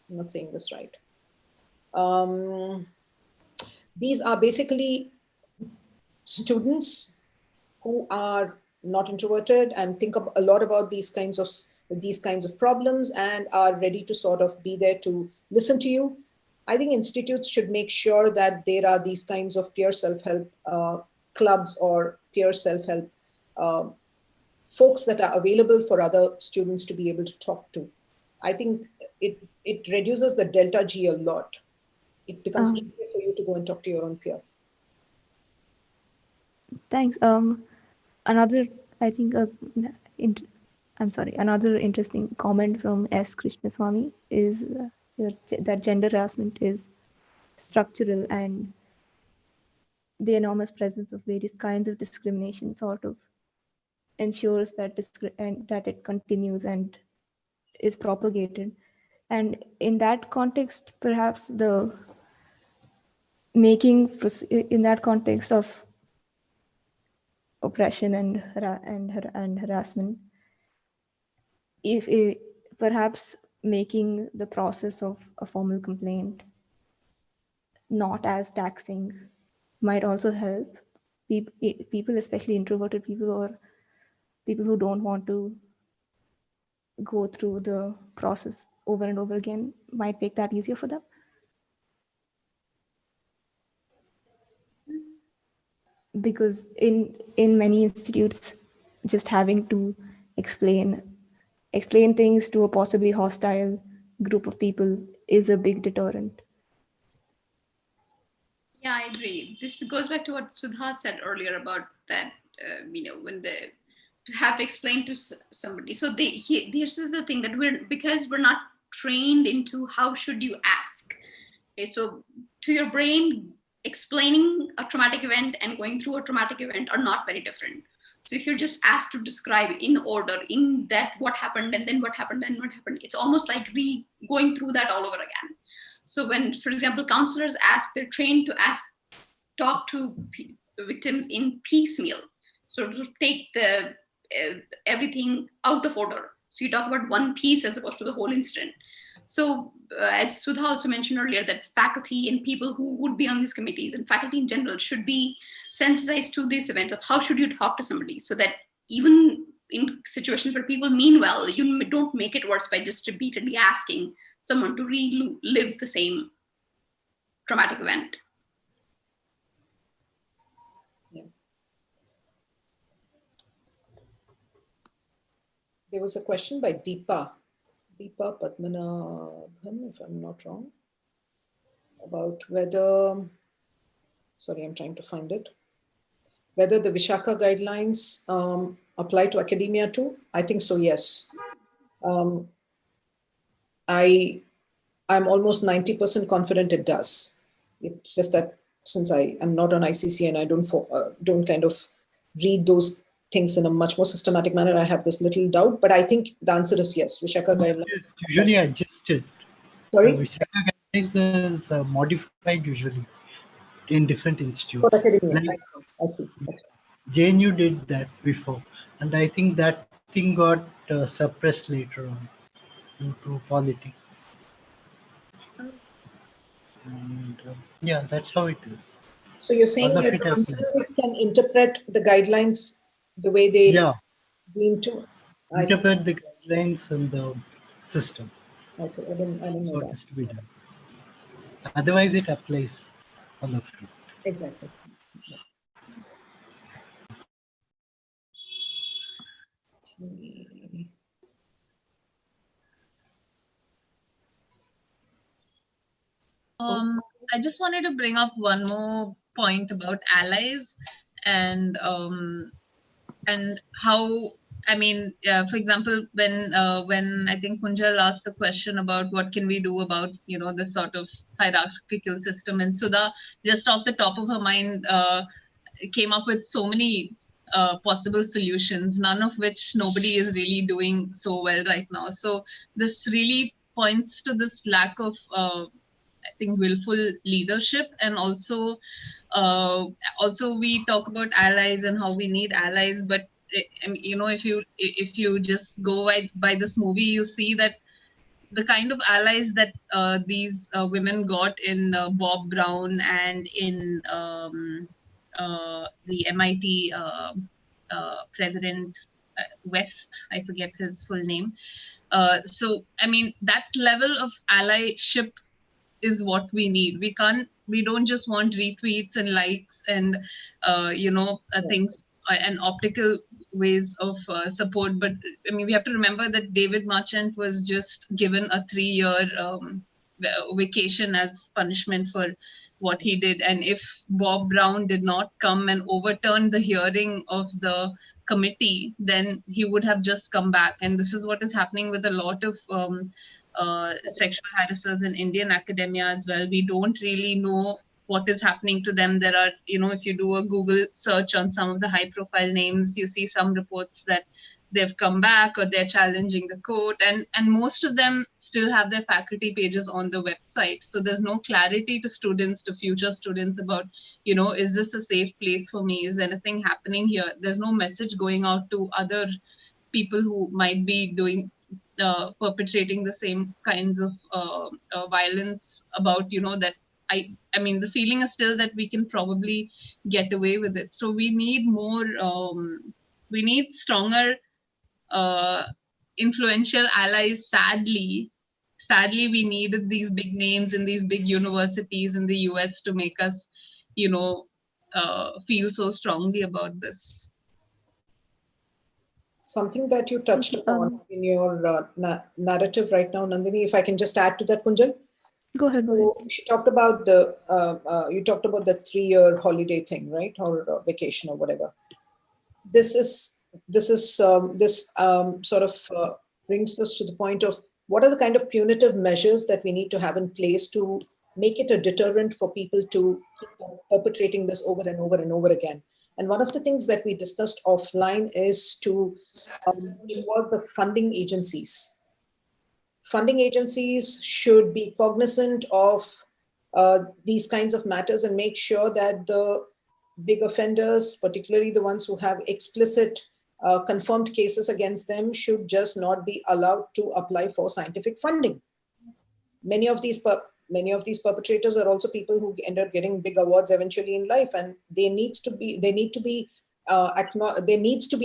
I'm not saying this right. These are basically students who are not introverted and think a lot about these kinds of problems and are ready to sort of be there to listen to you. I think institutes should make sure that there are these kinds of peer self-help clubs or peer self-help folks that are available for other students to be able to talk to. I think it reduces the delta G a lot. It becomes easier for you to go and talk to your own peer. Thanks. Another, I think, another interesting comment from S. Krishnaswamy is that gender harassment is structural, and the enormous presence of various kinds of discrimination sort of ensures that that it continues and is propagated. And in that context, perhaps in that context of oppression and harassment, if perhaps making the process of a formal complaint not as taxing might also help people, especially introverted people or people who don't want to go through the process over and over again, might make that easier for them. because in many institutes, just having to explain things to a possibly hostile group of people is a big deterrent. Yeah, I agree. This goes back to what Sudha said earlier about that, when to have to explain to somebody. So this is the thing that because we're not trained into how should you ask. Okay, so to your brain, explaining a traumatic event and going through a traumatic event are not very different. So if you're just asked to describe in order, in that what happened and then what happened, then what happened, it's almost like going through that all over again. So when, for example, counselors they're trained to talk to victims in piecemeal. So to take everything out of order. So you talk about one piece as opposed to the whole incident. So as Sudha also mentioned earlier, that faculty and people who would be on these committees and faculty in general should be sensitized to this event of how should you talk to somebody, so that even in situations where people mean well, you don't make it worse by just repeatedly asking someone to relive the same traumatic event. Yeah. There was a question by Deepa Padmanabhan, if I'm not wrong, about whether, sorry, I'm trying to find it, whether the Vishakha guidelines apply to academia too. I think so, yes. I'm almost 90% confident it does. It's just that since I am not on ICC and I don't kind of read those things in a much more systematic manner, I have this little doubt, but I think the answer is yes. Vishakha guidelines. It's usually adjusted. Sorry? Vishakha guidelines is modified usually in different institutes. For academia, Like I see. Okay. JNU did that before, and I think that thing got suppressed later on due to politics. And yeah, that's how it is. So you're saying All of that it happens. institutions can interpret the guidelines the way they deem to? I see. Interpret the guidelines and the system. I see. I didn't know What that. is to be done. Otherwise, it applies all of it. Exactly. I just wanted to bring up one more point about allies and how, I mean, for example, when I think Kunjal asked the question about what can we do about, this sort of hierarchical system, and Sudha, just off the top of her mind, came up with so many possible solutions, none of which nobody is really doing so well right now. So this really points to this lack of I think willful leadership, and also we talk about allies and how we need allies, but I mean, if you just go by this movie, you see that the kind of allies that these women got in Bob Brown and in the MIT president West, I forget his full name. So I mean, that level of allyship is what we need. We don't just want retweets and likes and things and optical ways of support, but I mean, we have to remember that David Marchant was just given a 3-year vacation as punishment for what he did, and if Bob Brown did not come and overturn the hearing of the committee, then he would have just come back. And this is what is happening with a lot of sexual harassers in Indian academia as well. We don't really know what is happening to them. There are, if you do a Google search on some of the high profile names, you see some reports that they've come back or they're challenging the court, and most of them still have their faculty pages on the website. So there's no clarity to students, to future students, about, is this a safe place for me? Is anything happening here? There's no message going out to other people who might be doing perpetrating the same kinds of violence about, that I mean, the feeling is still that we can probably get away with it. So we need more, we need stronger influential allies. Sadly, we needed these big names in these big universities in the US to make us, feel so strongly about this. Something that you touched upon in your narrative right now, Nandini, if I can just add to that, Kunjal. Go ahead. So she talked about you talked about the 3-year holiday thing, right? Or vacation or whatever. This sort of brings us to the point of what are the kind of punitive measures that we need to have in place to make it a deterrent for people to keep perpetrating this over and over and over again. And one of the things that we discussed offline is to involve the funding agencies. Funding agencies should be cognizant of these kinds of matters and make sure that the big offenders, particularly the ones who have explicit confirmed cases against them, should just not be allowed to apply for scientific funding. Many of these perpetrators are also people who end up getting big awards eventually in life, and there needs to be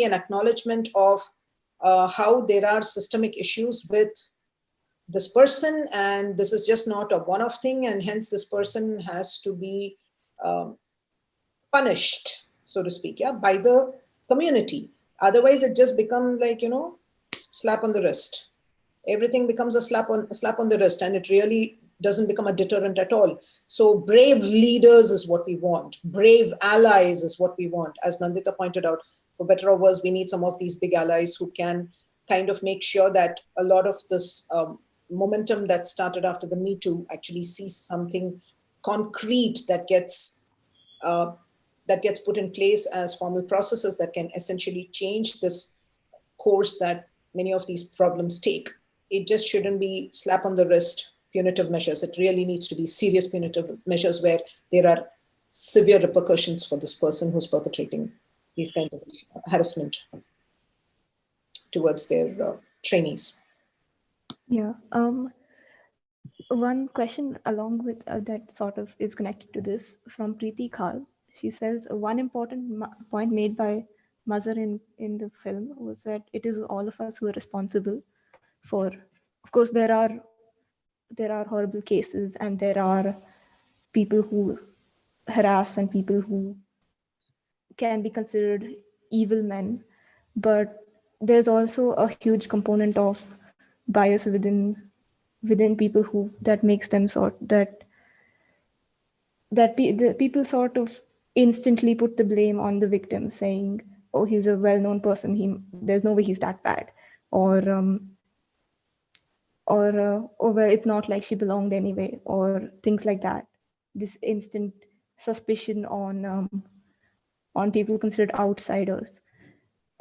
an acknowledgement of how there are systemic issues with this person, and this is just not a one-off thing, and hence this person has to be punished, so to speak, by the community. Otherwise, it just becomes like, slap on the wrist. Everything becomes a slap on the wrist, and it really doesn't become a deterrent at all. So brave leaders is what we want. Brave allies is what we want. As Nandita pointed out, for better or worse, we need some of these big allies who can kind of make sure that a lot of this momentum that started after the Me Too actually sees something concrete that gets put in place as formal processes that can essentially change this course that many of these problems take. It just shouldn't be slap on the wrist punitive measures. It really needs to be serious punitive measures where there are severe repercussions for this person who's perpetrating these kinds of harassment towards their trainees. Yeah. One question along with that sort of is connected to this from Preeti Khal. She says one important point made by Mazhar in the film was that it is all of us who are responsible for. Of course, there are horrible cases, and there are people who harass and people who can be considered evil men, but there's also a huge component of bias within people who that makes them people sort of instantly put the blame on the victim, saying, "Oh, he's a well-known person. There's no way he's that bad," or well, it's not like she belonged anyway, or things like that. This instant suspicion on people considered outsiders,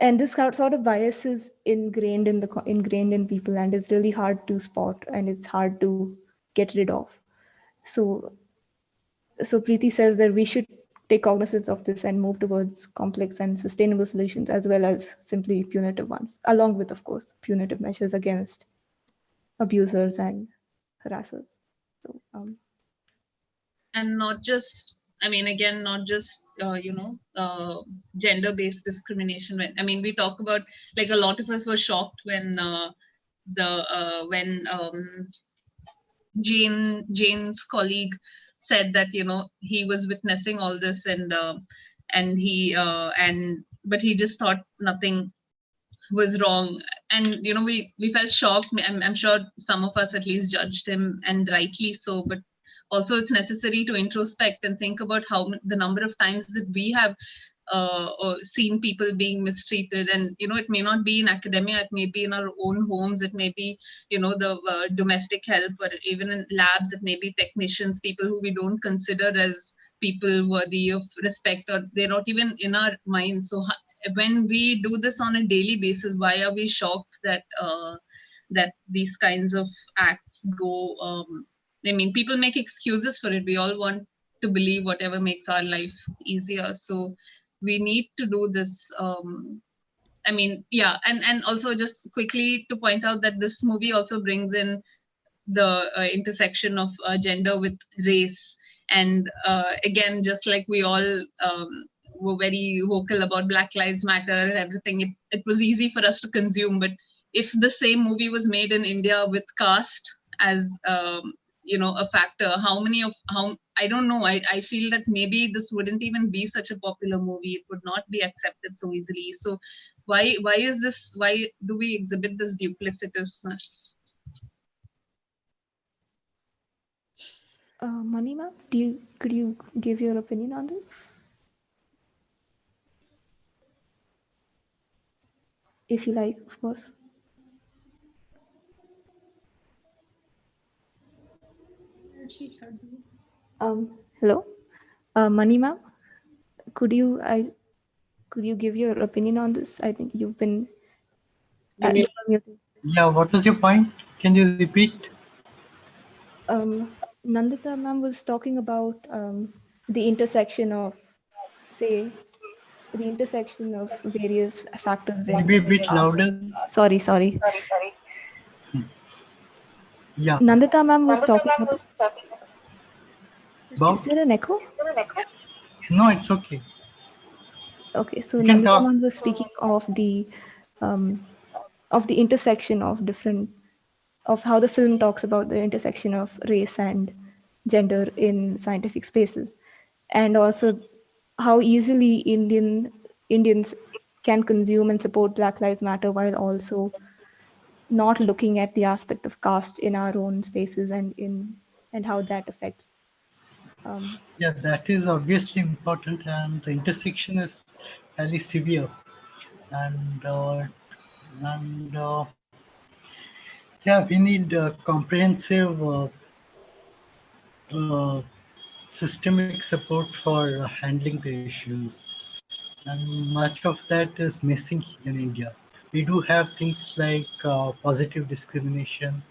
and this sort of bias is ingrained in people, and it's really hard to spot, and it's hard to get rid of. So Preeti says that we should take cognizance of this and move towards complex and sustainable solutions, as well as simply punitive ones, along with, of course, punitive measures against abusers and harassers. So, and not just, not just gender-based discrimination. We talk about, like, a lot of us were shocked when Jane's colleague said that he was witnessing all this, but he just thought nothing was wrong, and we felt shocked. I'm sure some of us at least judged him, and rightly so, but also it's necessary to introspect and think about how the number of times that we have seen people being mistreated, and it may not be in academia, it may be in our own homes, it may be the domestic help, or even in labs, it may be technicians, people who we don't consider as people worthy of respect, or they're not even in our minds. So when we do this on a daily basis, why are we shocked that that these kinds of acts go? People make excuses for it. We all want to believe whatever makes our life easier. So we need to do this. And also just quickly to point out that this movie also brings in the intersection of gender with race. And again, just like we all were very vocal about Black Lives Matter and everything, it was easy for us to consume. But if the same movie was made in India with caste as a factor. I don't know. I feel that maybe this wouldn't even be such a popular movie. It would not be accepted so easily. So why is this? Why do we exhibit this duplicitousness? Mani ma'am, could you give your opinion on this? If you like, of course. Hello, Mani ma'am, could you give your opinion on this? I think you've been. You mean- Yeah, what was your point? Can you repeat? Nandita ma'am was talking about the intersection of, say, the intersection of various factors Can you in. be a bit louder? Sorry. Yeah. Nandita ma'am was talking about. About? Is there an echo? No, it's okay. Okay, so You can Nandita talk. ma'am was speaking of the intersection of different, of how the film talks about the intersection of race and gender in scientific spaces, and also how easily Indians can consume and support Black Lives Matter while also not looking at the aspect of caste in our own spaces and how that affects. Yeah, that is obviously important, and the intersection is fairly severe. And yeah, we need comprehensive uh, systemic support for handling the issues, and much of that is missing in India. We do have things like positive discrimination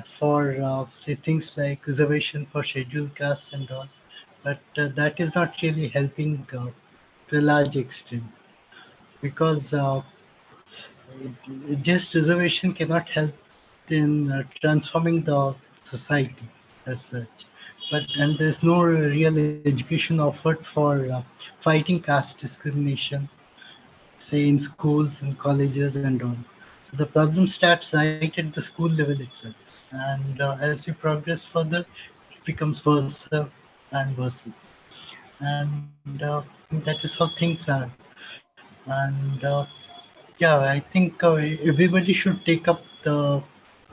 for say things like reservation for scheduled castes and all, but that is not really helping to a large extent, because just reservation cannot help in transforming the society as such. But and there's no real education offered for fighting caste discrimination, say in schools and colleges and all. So the problem starts right at the school level itself, and as we progress further, it becomes worse and worse. And that is how things are. And yeah, I think everybody should take up the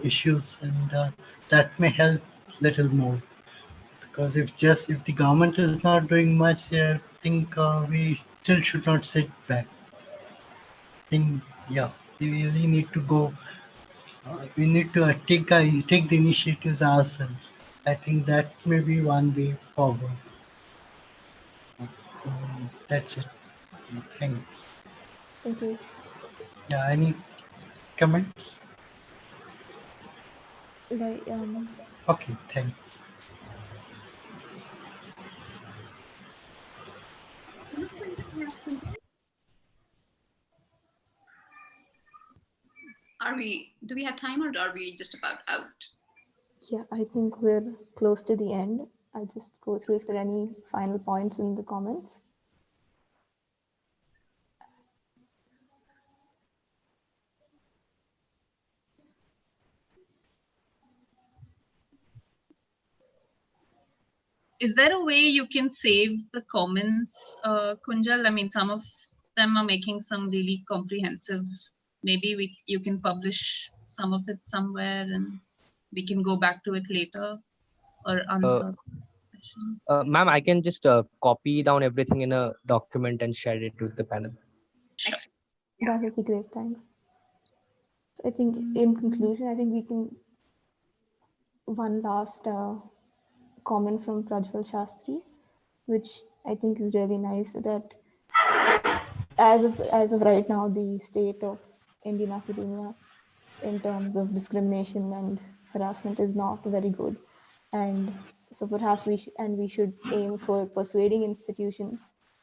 issues, and that may help little more. Because if the government is not doing much, I think we still should not sit back. I think yeah, we really need to go. We need to take the initiatives ourselves. I think that may be one way forward. That's it. Thanks. Thank you. Yeah, any comments? Like, Okay, thanks. Do we have time or are we just about out? yeah, I think we're close to the end. I'll just go through if there are any final points in the comments. Is there a way you can save the comments, Kunjal? I mean, some of them are making some really comprehensive. Maybe you can publish some of it somewhere, and we can go back to it later or answer questions. Ma'am, I can just copy down everything in a document and share it with the panel. Sure. That would be great, thanks. So I think in conclusion, I think we can, one last comment from Prajwal Shastri, which I think is really nice, that as of right now, the state of Indian academia in terms of discrimination and harassment is not very good. And so perhaps we should aim for persuading institutions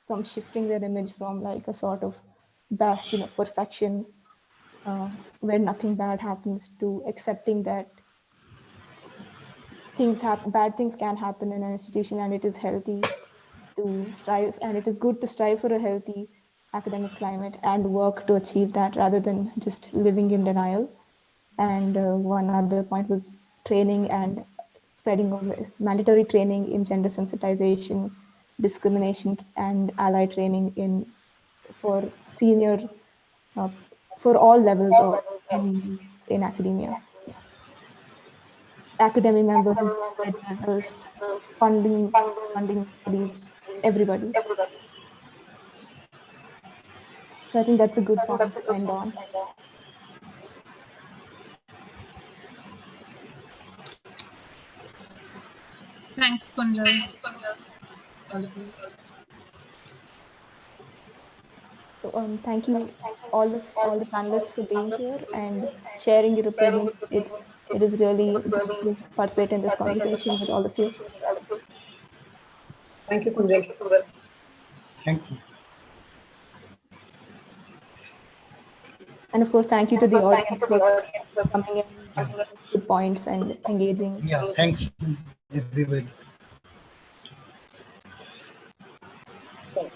from shifting their image from like a sort of bastion of perfection where nothing bad happens, to accepting that bad things can happen in an institution, and it is healthy to strive, and it is good to strive for a healthy academic climate and work to achieve that rather than just living in denial. And one other point was training and spreading awareness, mandatory training in gender sensitization, discrimination, and ally training for senior, for all levels of in academia. Academic members, advisors, funding bodies, everybody. So I think that's a good point to end on. Thanks, Kunjal. All of you. So thank you all the panelists for being here and sharing your opinion. It is really good to participate in this conversation with all of you. Thank you, Kunjal. Thank you. And of course, thank you to the audience for coming in with good points and engaging. Yeah, thanks everybody. So.